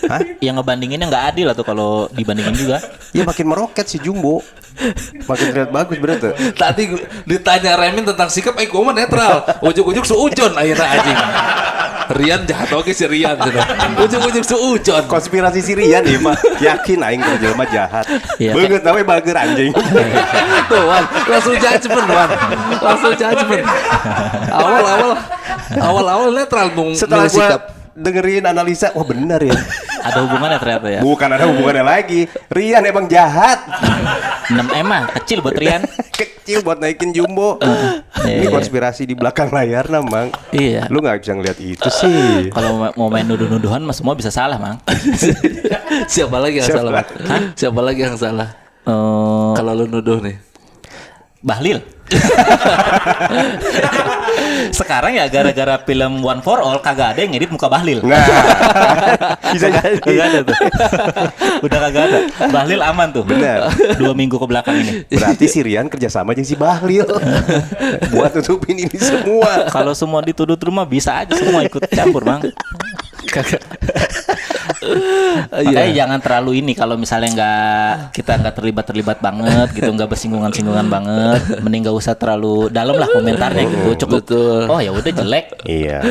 Hah? Yang ngebandinginnya nggak adil atau kalau dibandingin juga. Ya makin meroket si Jumbo. Makin terlihat bagus bener tuh. Tadi ditanya Remin tentang sikap, gue mah netral. Ujuk-ujuk seujon akhirnya anjing. Rian jahat oke si Rian gitu. Ujuk-ujuk seujon. Konspirasi si Rian ya mah. Yakin aing kalau jelema jahat. Iya, Beungeut namanya bager anjing. Tuh, Wan, langsung judgement, Wan. Langsung judgement. Awal-awal netral bung. Setelah milih sikap. gua dengerin analisa, wah benar ya. Ada hubungannya ternyata ya. Bukan ada hubungannya lagi. Rian emang jahat. 6M mah kecil buat Rian. Kecil buat naikin Jumbo. Ini konspirasi di belakang layar namang. Iya. Lu nggak bisa ngeliat itu sih. Kalau mau main nuduh-nuduhan mah semua bisa salah, Mang. Siapa lagi yang Siapa salah? lagi? Hah? Siapa lagi yang salah? Kalau lu nuduh nih. Bahlil. Sekarang ya gara-gara film One for All kagak ada yang ngedit muka Bahlil. Nah, bisa jadi. Kagak ada tuh. Udah kagak ada. Bahlil aman tuh. Benar. 2 minggu ke belakang ini. Berarti si Rian kerjasama dengan si Bahlil buat tutupin ini semua. Kalau semua dituduh rumah bisa aja semua ikut campur, Bang. Makanya jangan terlalu ini kalau misalnya kita nggak terlibat banget gitu, nggak bersinggungan-singgungan banget, mending nggak usah terlalu dalam lah komentarnya gitu. Cukup Betul. oh ya udah jelek. Iya.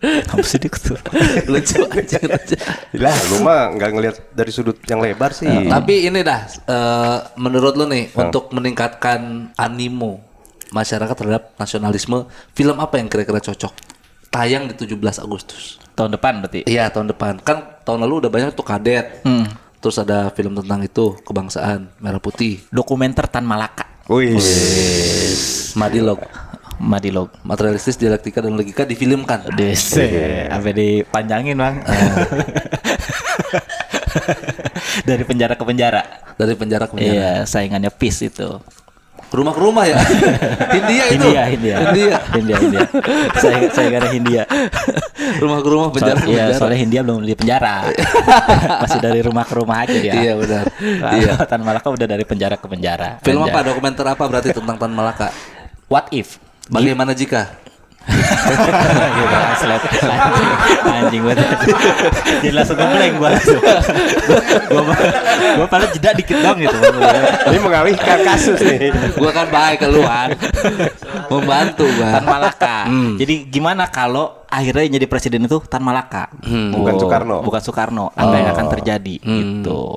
Kamu sedih tuh. Lucu aja. Lah, lu mah nggak ngelihat dari sudut yang lebar sih. Tapi ini dah, menurut lu nih, untuk meningkatkan animo masyarakat terhadap nasionalisme, film apa yang kira-kira cocok tayang di 17 Agustus? Tahun depan berarti. Iya, tahun depan. Kan tahun lalu udah banyak tuh Kadet. Terus ada film tentang itu, kebangsaan, Merah Putih. Dokumenter Tan Malaka. Wih. Madilog. Madilog. Materialistis, dialektika, dan logika difilmkan. Dese, apa dipanjangin, Bang? Dari penjara ke penjara. Dari penjara ke penjara. Iya, saingannya Peace itu. Rumah ke rumah ya. Hindia itu. Hindia. Saingannya Hindia. Rumah ke rumah, penjara ke Iya, penjara. soalnya Hindia belum di penjara. Masih dari rumah ke rumah aja dia. Iya, benar. Kalau Iya. Tan Malaka udah dari penjara ke penjara. Film apa, dokumenter apa berarti tentang Tan Malaka? What if? Bagaimana jika? Gitu, aslet. Anjing banget. Jadi langsung ngeblank gua langsung. Gua paling jeda dikit dong gitu. Ini mengalihkan kasus nih. Gua kan baik keluar. Membantu Tan gua. Malaka. Jadi gimana kalau akhirnya jadi presiden itu Tan Malaka? Bukan Soekarno. Bukan Soekarno. Apa yang akan terjadi gitu.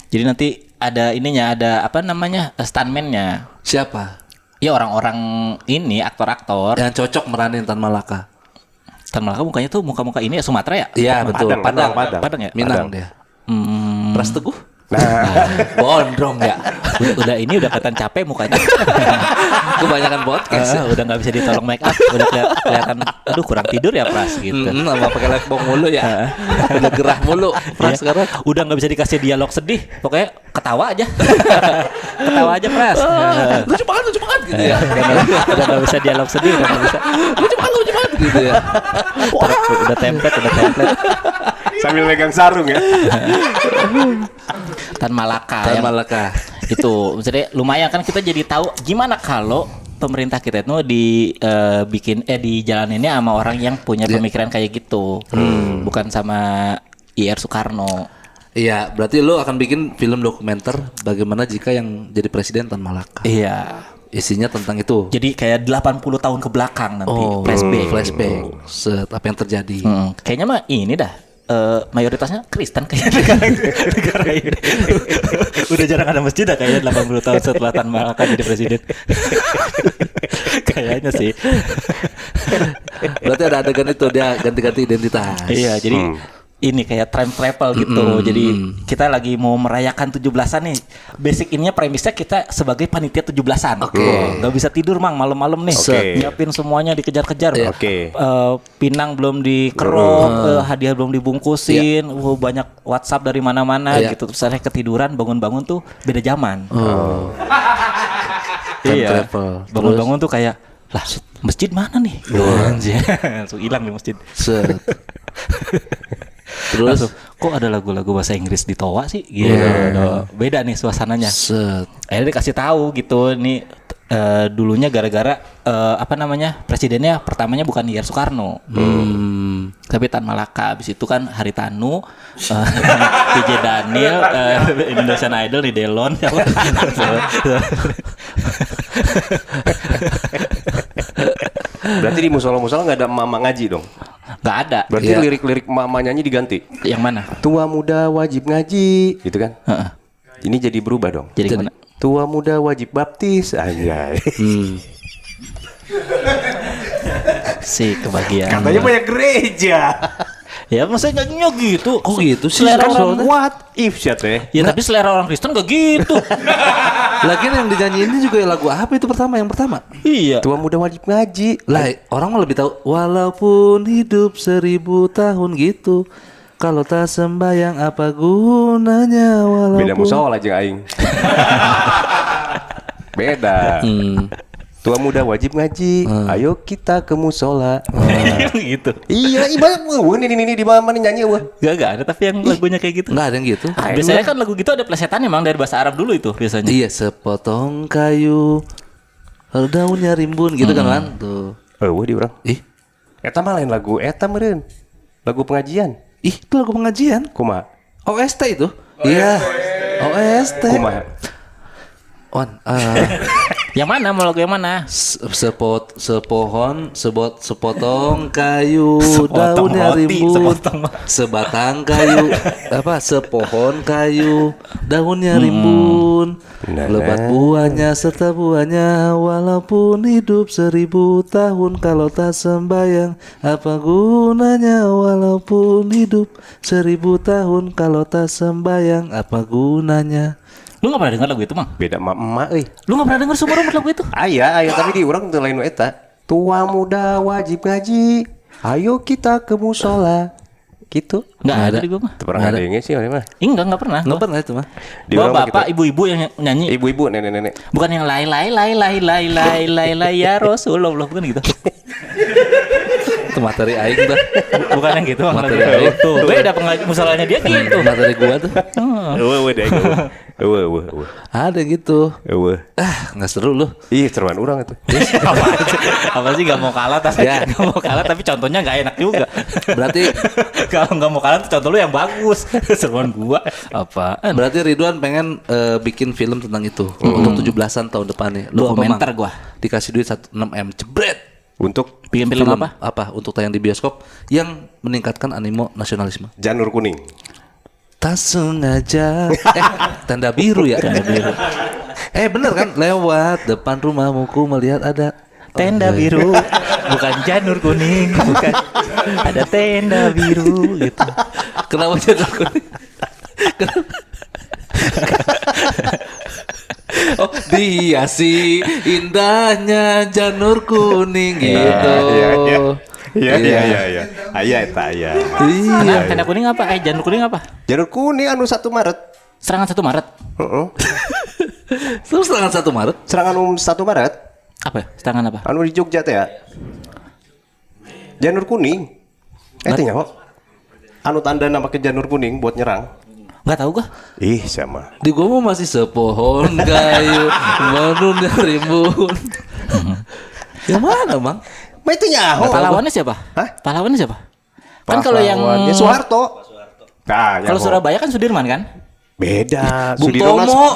Jadi nanti ada ininya, ada apa namanya? Stuntman-nya. Siapa? Ya orang-orang ini aktor-aktor. Yang cocok meranin Tan Malaka? Tan Malaka mukanya tuh muka-muka ini ya Sumatera ya? Iya, betul. Padang. Padang ya? Minang Padang. dia. Hmm, Pras Teguh. Nah, Gondrong ya. udah ini udah kelihatan capek mukanya. Kebanyakan podcast. Udah nggak bisa ditolong make up, udah kelihatan aduh kurang tidur ya Pras gitu. Sama pakai lekbong mulu ya. Udah gerah mulu. Pras Iya. sekarang. Udah nggak bisa dikasih dialog sedih, pokoknya ketawa aja. Ketawa aja Pras. Lucu banget gitu ya. Udah nggak bisa dialog sedih, udah nggak bisa. Lucu banget gitu ya. Udah template. sambil megang sarung ya. Tan Malaka. Tan yang- Malaka. Itu maksudnya lumayan kan kita jadi tahu gimana kalau pemerintah kita itu dijalaninnya sama orang yang punya pemikiran kayak gitu. Bukan sama IR Soekarno. Iya, berarti lo akan bikin film dokumenter bagaimana jika yang jadi presiden Tan Malaka. Iya. isinya tentang itu. Jadi kayak 80 tahun ke belakang nanti Flashback. Set, apa yang terjadi? Kayaknya mah ini dah mayoritasnya Kristen kayaknya negara ini. Udah jarang ada masjid dah kayaknya 80 tahun setelah Tan Malaka jadi presiden. Kayaknya sih. Berarti ada adegan itu dia ganti-ganti identitas. Iya, jadi ini kayak time travel gitu. Jadi kita lagi mau merayakan 17-an nih. Basic ininya premisnya kita sebagai panitia 17-an. Gak bisa tidur mang malam-malam nih. Nyiapin semuanya dikejar-kejar. Pinang belum dikerok, hadiah belum dibungkusin. Banyak WhatsApp dari mana-mana gitu. Terus saya ketiduran, bangun-bangun tuh beda zaman. Time travel. Bangun-bangun tuh kayak lah masjid mana nih? Langsung hilang di masjid. Set. Terus Langsung, kok ada lagu-lagu bahasa Inggris di Toa sih? Gitu. Beda nih suasananya. set. Akhirnya dikasih tahu gitu nih dulunya gara-gara apa namanya? Presidennya pertamanya bukan Yer Soekarno. Tapi Tan Malaka. Habis itu kan Haritanu, PJ Daniel, Indonesian Idol di Delon. Berarti di musola-musola nggak ada mama ngaji dong. Nggak ada. Berarti lirik-lirik mama nyanyi diganti. Yang mana? Tua muda wajib ngaji, gitu kan? Heeh. Ini jadi berubah dong. Jadi gimana? Tua muda wajib baptis, anjay. Si kebagian. Katanya banyak gereja. Ya maksudnya nyanyinya gitu. Oh gitu sih. Selera Kan orang What if sih teh? Ya tapi selera orang Kristen gak gitu. Lagian yang dinyanyiin ini juga lagu apa itu pertama? Yang pertama. Iya. Tua muda wajib ngaji. Lah, orang mah lebih tahu walaupun hidup 1000 tahun gitu. Kalau tak sembayang apa gunanya walaupun Beda musola aja aing. Beda. Tua muda wajib ngaji. Ayo kita ke musola. Gitu. Iya, ibarat ini di mana nyanyi wah. Gak ada tapi yang lagunya kayak gitu. Nggak ada yang gitu. Biasanya kan lagu gitu ada plesetan emang dari bahasa Arab dulu itu biasanya. Iya, sepotong kayu daunnya rimbun gitu kan tuh. Wah di orang. Ih, Eta mah lain lagu eta meureun. Lagu pengajian. itu lagu pengajian. Kumaha? OST itu. Iya. OST. Kumaha? Yang mana mau lagu yang mana? Sepotong kayu Sepotong daunnya roti, rimbun. sepotong. Sebatang kayu sepohon kayu daunnya rimbun. Lebat buahnya serta buahnya walaupun hidup 1000 tahun kalau tak sembayang apa gunanya walaupun hidup 1000 tahun kalau tak sembayang apa gunanya. Lu gak pernah denger lagu itu, Mang? Beda emak euy. Lu gak pernah denger seumur umur lagu itu? Aya tapi di urang teu lain nu eta. Tua muda wajib ngaji. Ayo kita ke musola. Gitu. Gak ada di gua mah. Teu pernah ngadenge sih mana mah. Enggak pernah. Nggak pernah itu mah. Di Bawa urang mah bapak, ibu-ibu yang nyanyi. Ibu-ibu, nenek-nenek. Bukan yang lai ya Rasulullah, bukan gitu. Itu materi aing dah. Bukan yang gitu, Mang. Materi aing. Tuh, beda pengaji musolanya dia gitu. Materi gua tuh. Eueuh deh. Eueuh. Ada gitu. Eueuh. Nggak seru loh. Ih, ceruan urang itu. Apa sih gak mau kalah tapi Ya. gak mau kalah tapi contohnya gak enak juga. Berarti Kalau gak mau kalah tuh contoh lu yang bagus. Seruan gua apaan? Berarti Ridwan pengen bikin film tentang itu untuk 17-an tahun depan nih. Lu apa, Dokumenter Mang? gua. Dikasih duit 16M jebret. Untuk Bikin film apa? Apa? Untuk tayang di bioskop yang meningkatkan animo nasionalisme. janur kuning. Tak sengaja. Tanda biru ya. Tanda biru. Bener kan? Lewat depan rumahmu ku melihat ada Tenda biru, bukan janur kuning, bukan. Ada tenda biru gitu. Kenapa janur kuning? Oh, dia sih indahnya janur kuning gitu. Iya. Aya eta aya. Kenapa tenda kuning apa? Janur kuning apa? Janur kuning anu 1 Maret. Serangan 1 Maret. Heeh. Terus tanggal 1 Maret. Serangan 1 Maret. Apa? Ya? Serangan apa? Anu di Jogja teh ya. Janur kuning. Teh nyaho. Anu tanda nama ke janur kuning buat nyerang. Gak tahu gua. Ih, sama. Di gua mah masih sepohon kayu menunda rimbun. Yang mana, Bang? Mah itu nyaho. Pahlawannya siapa? Hah? Pahlawannya siapa? Kan kalau yang Pahlawannya Soeharto. Nah, kalau Surabaya kan Sudirman kan? beda. Bung Sudirman Tomo.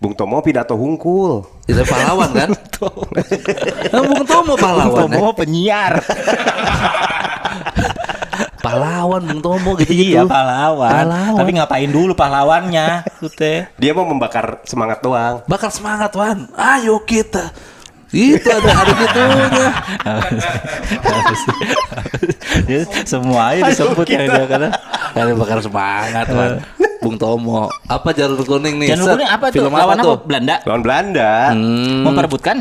Bung Tomo pidato hungkul. Itu pahlawan kan? Bung Tomo pahlawan. Tomo penyiar. Pahlawan Bung Tomo gitu. Iya pahlawan. Tapi ngapain dulu pahlawannya? Teh. Dia mau membakar semangat doang. Bakar semangat Wan. Ayo kita. Itu ada gitunya. Semua aja disebut yang dia kata. Ada bakar semangat Wan. Bung Tomo. Apa Janur Kuning nih? Janur Kuning apa tuh? Film Lawan apa tuh? apa? Belanda. Lawan Belanda. Memperebutkan?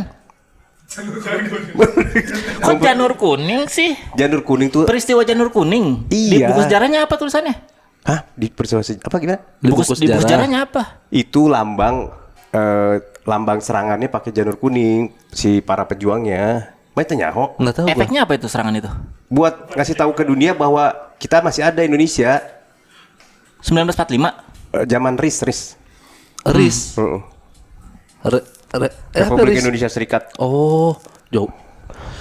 Kok Janur Kuning sih? Janur Kuning tuh. Peristiwa Janur Kuning. Di Iya. buku sejarahnya apa tulisannya? Hah? Di peristiwa apa gimana? Di buku Di buku sejarah. sejarahnya apa? Itu lambang serangannya pakai janur kuning si para pejuangnya. Baca nyaho. Enggak tahu gua. Efeknya apa itu serangan itu? Buat ngasih tahu ke dunia bahwa kita masih ada Indonesia. 1945. Zaman RIS. Riz. Heeh. Apa Republik Riz? Indonesia Serikat. Oh, jauh.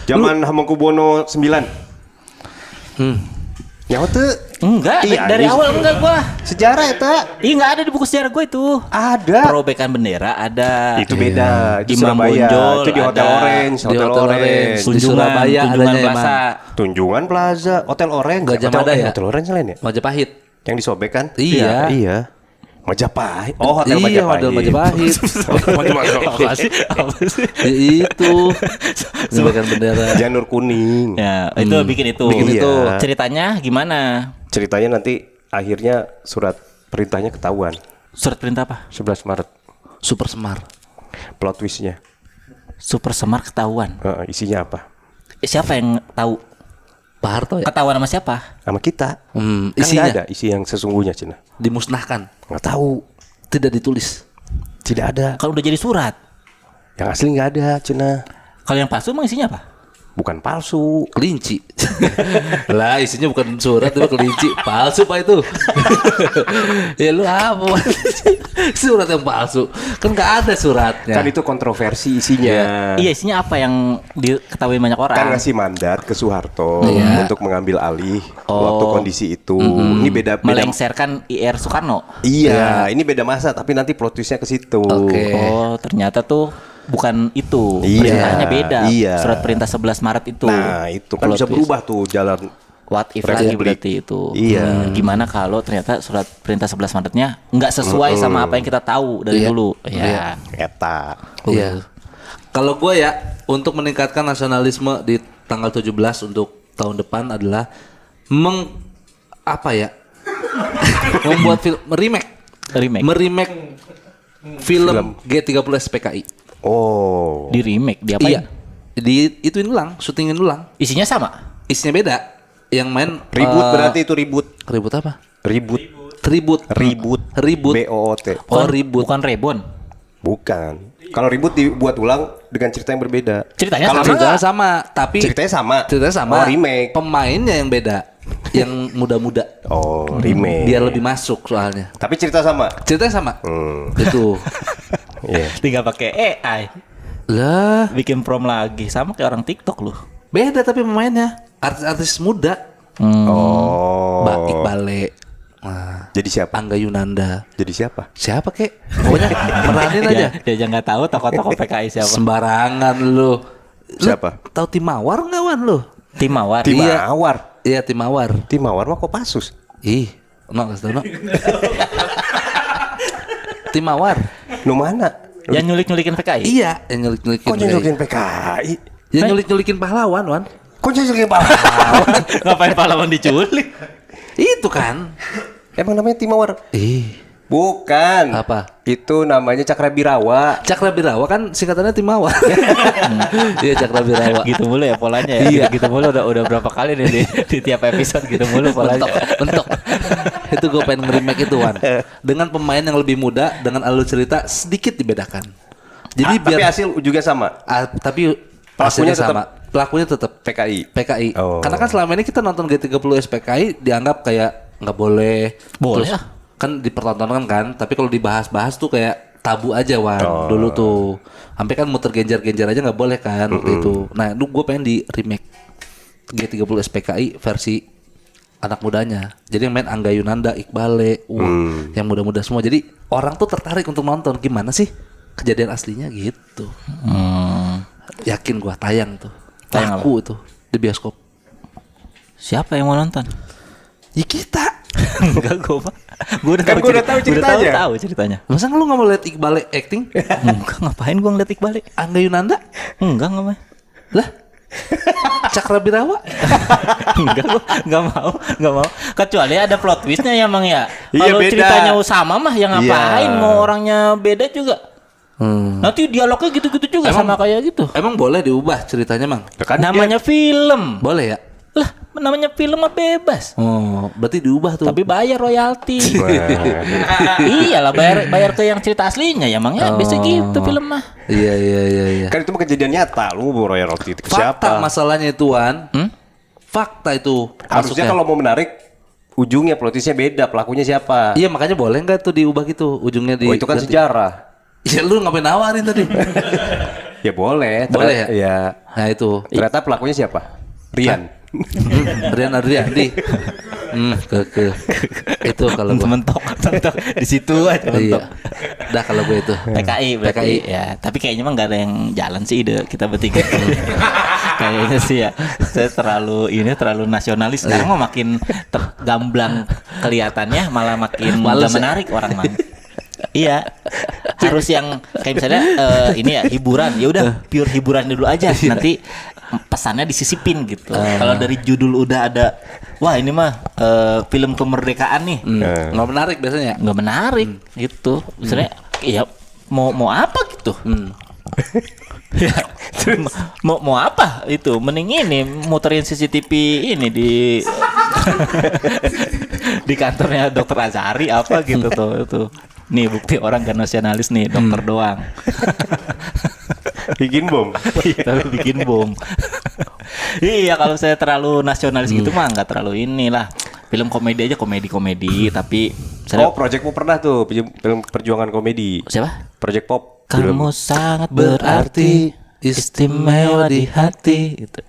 Zaman Hamengkubuwono 9. Nyaho tuh Enggak, Iya, dari ini- awal enggak gua. sejarah eta. Iya enggak ada di buku sejarah gua itu. Ada. Perobekan bendera ada. Itu beda. Di Imam Surabaya. Bonjol Itu di Hotel ada. Orange. Di Hotel Orange. Di Tunjungan, Surabaya Tunjungan adanya Plaza. Tunjungan Plaza, Hotel Orange. Gajah Hotel- Mada ya? Hotel Orange lain ya? Majapahit. Yang disobek kan? Iya. Iya. Majapahit. Oh, Hotel Iya, Majapahit. Hotel Majapahit. Apa sih? Apa sih? Ya, itu. Menyebarkan bendera. Janur kuning. Ya, itu bikin itu. Bikin itu. Ceritanya gimana? Ceritanya nanti akhirnya surat perintahnya ketahuan. Surat perintah apa? 11 Maret. Super Semar. Plot twistnya. Super Semar ketahuan. Isinya apa? Siapa yang tahu? Pak Harto ya? Ketahuan sama siapa? Sama kita. Kan Isinya nggak ada isi yang sesungguhnya Cina. dimusnahkan. Nggak tahu. Tidak ditulis. Tidak ada. Kalau udah jadi surat. Yang asli nggak ada Cina. Kalau yang palsu emang isinya apa? Bukan palsu. Kelinci. Lah isinya bukan surat tapi kelinci. Palsu Pak itu. Ya lu apa? Surat yang palsu. Kan gak ada suratnya. Kan itu kontroversi isinya. Iya, isinya apa yang diketahui banyak orang? Kan ngasih mandat ke Soeharto Iya. untuk mengambil alih waktu kondisi itu. Ini beda Melengsarkan IR Soekarno. Iya, ini beda masa tapi nanti plot twistnya ke situ. Oke. Oh, ternyata tuh bukan itu. Iya, Perintahnya beda. iya. Surat perintah 11 Maret itu. Nah, itu kan Plot bisa twist. berubah tuh jalan. What if lagi Republik. berarti itu. Iya. Gimana kalau ternyata surat perintah 11 Maretnya nggak sesuai sama apa yang kita tahu dari Iya. dulu. Iya. Ya. Eta. Iya. Kalau gue ya untuk meningkatkan nasionalisme di tanggal 17 untuk tahun depan adalah membuat film remake film G30 SPKI. Oh. Di remake, di apa? Iya. Ituin ulang, syutingin ulang. Isinya sama. Isinya beda. Yang main Ribut berarti itu ribut. ribut apa? Ribut. Ribut. Ribut. BOOT. Oh, ribut. Bukan Rebon. Bukan. Kalau ribut dibuat ulang dengan cerita yang berbeda. Ceritanya Kalau sama. ceritanya sama, tapi Ceritanya sama. ceritanya sama. Oh, remake. Pemainnya yang beda. Yang muda-muda. Oh, remake. Biar lebih masuk soalnya. Tapi cerita sama. Ceritanya sama. Itu. Iya. Tinggal pakai AI. Lah, Bikin prom lagi. Sama kayak orang TikTok loh. beda tapi pemainnya. Artis-artis muda. Oh. Mbak Iqbale. Nah, Jadi siapa? Angga Yunanda. Jadi siapa? Siapa kek? Pokoknya meranin aja. Dia aja nggak tahu tokoh-tokoh PKI siapa. Sembarangan lu. Siapa? Tahu Timawar nggak Wan lu? Tim Mawar. Timawar. Iya Timawar. Timawar mah Kopassus. Ih, kasih tau, no. Timawar. Nu mana? Yang nyulik-nyulikin PKI. Iya, yang nyulik-nyulikin. Kok nyulikin PKI? Yang nyulik-nyulikin pahlawan, Wan. Kok nyulikin pahlawan? Ngapain pahlawan diculik? Itu kan. Emang namanya Timawar? Bukan. Apa? Itu namanya Cakrabirawa. Cakrabirawa kan singkatannya Timawar. Iya, Cakrabirawa. Gitu mulu ya polanya ya. Iya. Gitu mulu udah berapa kali nih di tiap episode gitu mulu polanya. Bentok. Itu gue pengen nge-remake itu, Wan. Dengan pemain yang lebih muda, dengan alur cerita sedikit dibedakan. Jadi Tapi biar hasil juga sama. tapi Pelakunya hasilnya sama. Pelakunya tetap PKI. Oh. Karena kan selama ini kita nonton G30 SPKI dianggap kayak nggak boleh. Boleh Terus ah. kan dipertontonkan kan, tapi kalau dibahas-bahas tuh kayak tabu aja, Wan. Dulu tuh sampai kan muter genjar-genjar aja nggak boleh kan waktu itu. Nah, lu gue pengen di remake G30 SPKI versi anak mudanya. Jadi yang main Angga Yunanda, Iqbale, yang muda-muda semua. Jadi orang tuh tertarik untuk nonton. Gimana sih kejadian aslinya gitu. Yakin gua tayang tuh. Tayang Laku tuh di bioskop. Siapa yang mau nonton? Ya kita. Enggak gue pak. Gue udah Kan gua udah tahu ceritanya. Tahu ceritanya. Masa lu nggak mau lihat Iqbal acting? Enggak, ngapain gue ngeliat Iqbal? Angga Yunanda? Enggak ngapain. Lah? Cakra Birawa? Enggak, gue nggak mau. Kecuali ada plot twistnya ya Mang ya. Iya, Kalau beda. ceritanya Usama mah yang ngapain Iya. mau orangnya beda juga. Nanti dialognya gitu-gitu juga sama kayak gitu. Emang boleh diubah ceritanya, Mang? Kan Namanya film. Boleh ya? Lah, namanya film mah bebas. Oh, berarti diubah tuh. Tapi bayar royalti. dia- Iyalah bayar ke yang cerita aslinya ya Mang ya. Biasa gitu film mah. Iya. Kan itu mah kejadian nyata. Lu mau royalti itu ke Fakta siapa? masalahnya itu, Wan. Fakta itu. Harusnya masuknya. kalau mau menarik ujungnya plotisnya beda, pelakunya siapa? Iya, makanya boleh nggak tuh diubah gitu ujungnya di. Oh itu kan sejarah. Ya lu ngapain nawarin tadi? Ya boleh. Boleh ya? Ya. Nah itu. Ternyata pelakunya siapa? Rian. Rian Adriandi. Ke itu kalau gua. Mentok di situ aja mentok. Iya. Dah kalau gue itu. PKI berarti PKI. ya. Tapi kayaknya mah nggak ada yang jalan sih ide kita bertiga. Kayaknya sih ya. Saya terlalu nasionalis. Sekarang mah makin gamblang kelihatannya malah makin Males nggak ya? menarik orang mah. Iya, harus yang kayak misalnya ini ya hiburan. Ya udah pure hiburan dulu aja. Nanti pesannya disisipin gitu. Kalau dari judul udah ada, wah ini mah film kemerdekaan nih. Nggak menarik biasanya. Nggak menarik gitu. Misalnya ya mau apa gitu. Ya, mau apa itu? Mending ini muterin CCTV ini di di kantornya Dokter Azhari apa gitu tuh itu. Nih bukti orang gak nasionalis nih, dokter doang. Bikin bom. Tapi bikin bom. Iya kalau saya terlalu nasionalis gitu mah nggak terlalu inilah. Film komedi aja komedi tapi Oh, Project Pop pernah tuh film perjuangan komedi. siapa? Project Pop. Kamu sangat berarti, istimewa di hati gitu.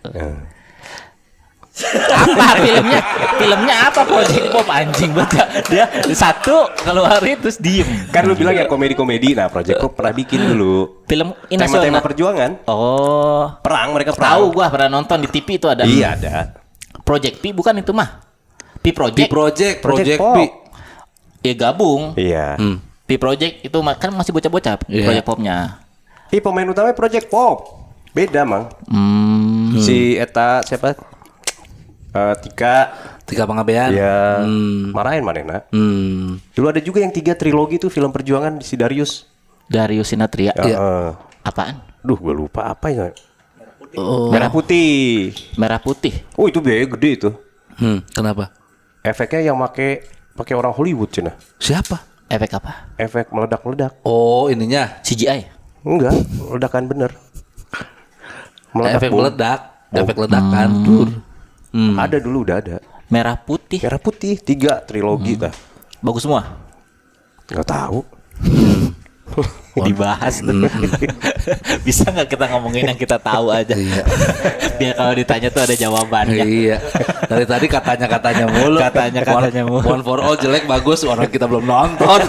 Apa filmnya? Filmnya apa Project Pop anjing banget. Dia satu keluarin terus diem. Kan lu bilang ya komedi-komedi. Nah, Project Pop pernah bikin dulu. Film Tema-tema nasional. perjuangan. Oh, Perang, mereka perang. tahu gua pernah nonton di TV itu ada. Iya, ada. Project P bukan itu mah. P Project. Project Pop. P. Ya gabung. Iya. P Project itu kan masih bocah-bocah Iya. Project Popnya. Pemain utamanya Project Pop. Beda, Mang. Si Eta siapa? Tiga Pangabean. Ya, marahin manehna. Dulu ada juga yang 3 trilogi tuh film perjuangan si Darius. Darius Sinathrya. Iya. Apaan? Duh, gue lupa apa ya. Oh. Merah putih. Merah putih. Oh, itu biaya gede itu. Kenapa? Efeknya yang pakai orang Hollywood cina. Siapa? Efek apa? Efek meledak-meledak. Oh, ininya. CGI. Enggak, ledakan bener. Efek bom. meledak. Efek ledakan. Dur. Ada dulu udah ada. Merah putih. Merah putih 3 trilogi dah. Bagus semua. Nggak tahu. Dibahas tuh. Bisa nggak kita ngomongin yang kita tahu aja? Iya. Biar kalau ditanya tuh ada jawabannya. Iya. Dari tadi katanya mulu. Katanya mulu. One for all jelek bagus orang kita belum nonton.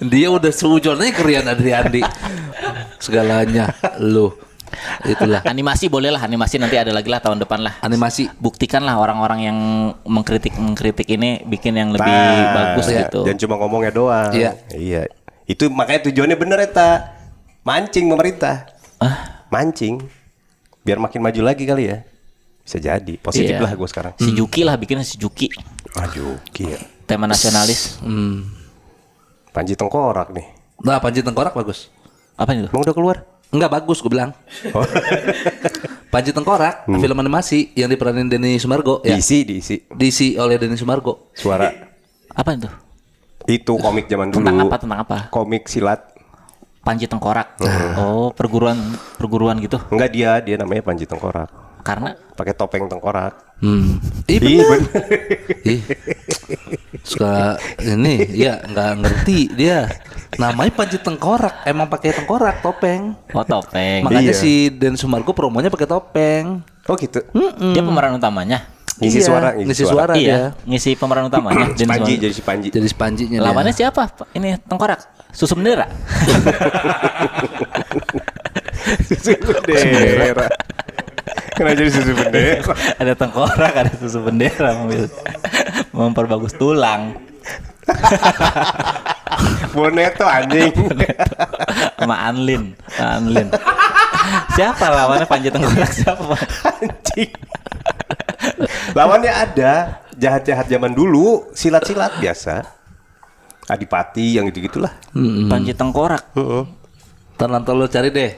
Dia udah seujonnya ke Rian Adriandi. Segalanya lu. Itulah Animasi boleh lah, animasi nanti ada lagi lah tahun depan lah. animasi. Buktikan lah orang-orang yang mengkritik ini bikin yang lebih bagus iya. gitu. Dan cuma ngomongnya doang. Iya. Iya. Itu makanya tujuannya bener Eta. Mancing pemerintah. Mancing. Biar makin maju lagi kali ya. Bisa jadi. Positif Iya. lah gue sekarang. Si Juki lah bikin si Juki. Aduh, iya. Tema nasionalis. Panji Tengkorak nih. Nah, Panji Tengkorak bagus. Apa itu? Emang udah keluar? Enggak bagus gue bilang. Panji Tengkorak, film animasi yang diperanin Denny Sumargo ya. Diisi oleh Denny Sumargo. Suara. Apa itu? Itu komik zaman dulu. Tentang apa? Komik silat. Panji Tengkorak. Oh, perguruan gitu. Enggak dia namanya Panji Tengkorak. Karena Pakai topeng tengkorak. Ih, Iya bener. bener. Ih. Suka ini ya nggak ngerti dia. Namanya Panji Tengkorak, emang pakai tengkorak topeng. oh topeng. Makanya Iya. si Den Sumargo promonya pakai topeng. Oh gitu. Dia pemeran utamanya. Ngisi Iya, suara, ngisi suara dia. Iya, ngisi pemeran utamanya. Si Panji, jadi si Panji. Jadi Panjinya dia. Lawannya siapa? Ini Tengkorak, Susu Bendera. Susu bendera. Kenapa jadi susu bendera? Ada Tengkorak, ada Susu Bendera memperbagus tulang. Boneto anjing. Sama Anlin. Siapa lawannya Panji Tengkorak siapa? Anjing. Lawannya ada jahat-jahat zaman dulu, silat-silat biasa. Adipati yang gitu-gitulah. Panji Tengkorak. Ntar lo cari deh.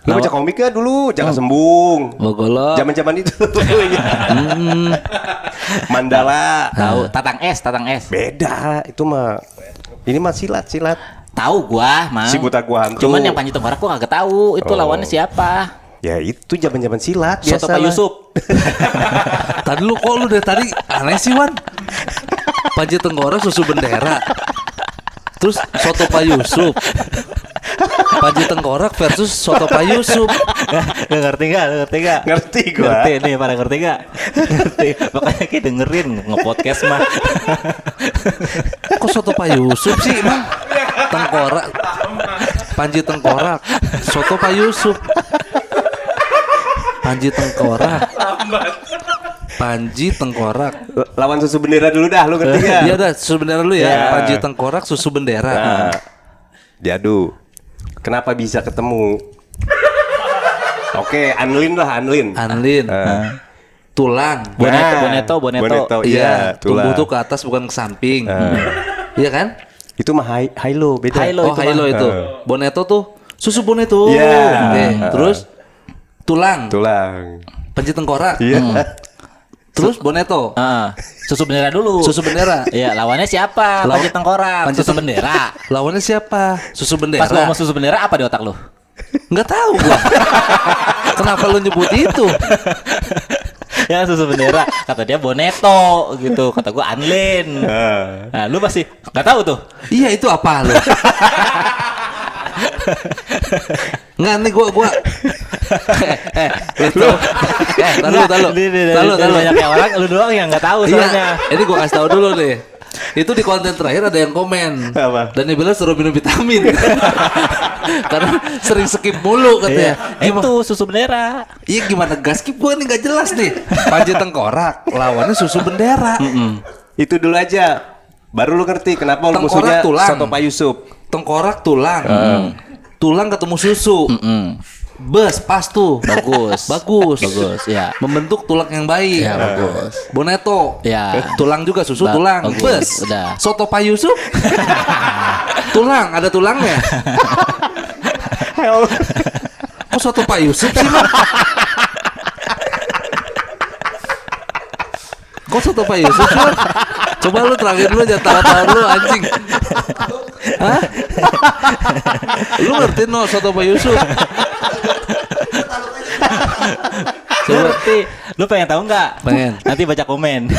Lu baca komiknya dulu, jangan sembung. Bogolo. Zaman-zaman itu. Mandala. Tahu Tatang S. Beda, itu mah. Ini mah silat-silat. Tahu gua, mah. Si buta gua hantu. Cuman yang Panji Tengkorak gua kagak tahu itu lawannya siapa. Ya itu zaman-zaman silat biasa. Soto Pak Yusuf. Tadi lu kok lu dari tadi aneh sih Wan. Panji Tengkorak Susu Bendera. Terus Soto Pak Yusuf. Panji Tengkorak versus Soto Pak Yusuf. Nggak ngerti gak? Ngerti gua. Ngerti nih, pada ngerti gak? Ngerti. Makanya kita dengerin nge-podcast mah. Kok Soto Pak Yusuf sih emang? Tengkorak. Panji Tengkorak Soto Pak Yusuf. Panji Tengkorak. Lawan susu bendera dulu dah, lu ngerti gak? Iya dah, susu bendera dulu ya. Ya. Panji Tengkorak Susu Bendera. Nah, diadu. Kenapa bisa ketemu? Oke, Anlin. Anlin. Tulang. Boneto. Iya, tumbuh tulang. tuh ke atas bukan ke samping. Iya kan? Itu mah Hilo, beda. Hilo. Oh, itu Hilo mah. itu. Boneto tuh susu Boneto. Iya. Oke, terus tulang. Panji Tengkorak. Iya. Terus Boneto. Susu Bendera dulu. Susu Bendera. Iya, lawannya siapa? Panji Tengkorak. Panji Susu Bendera. Lawannya siapa? Susu Bendera. Pas lu ngomong Susu Bendera apa di otak lu? Nggak tahu gua. Kenapa lu nyebut itu? Ya Susu Bendera. Kata dia Boneto gitu. Kata gua Anlin. Nah, lu masih nggak tahu tuh. Iya, itu apa lu? Nggak nih gua tahu. Banyak yang orang lu doang yang nggak tahu soalnya. Iya, ini gua kasih tahu dulu nih. Itu di konten terakhir ada yang komen. Apa? Dan dia bilang suruh minum vitamin. Karena sering skip mulu katanya. Itu Susu Bendera. Iya gimana gas skip gua nih nggak jelas nih. Panji Tengkorak lawannya Susu Bendera. Itu dulu aja. Baru lu ngerti kenapa lu Tengkorak musuhnya tulang. Soto Pak Yusuf. Tengkorak tulang. Tulang ketemu susu. Bes pas tuh. Bagus. Ya. Membentuk tulang yang baik. Ya, bagus. Boneto. Ya. Tulang juga susu tulang. Bagus. Bes. Udah. Soto Pak Yusuf. Tulang, ada tulangnya. Kok Soto Pak Yusuf sih, Bang? Kok Soto Pak Yusuf sih, Bang? Coba lu terakhir dulu aja tawa-tawa lu anjing. Hah? Lu ngerti no Soto Pak Yusuf? Coba. Lu pengen tahu nggak? Pengen. Nanti baca komen.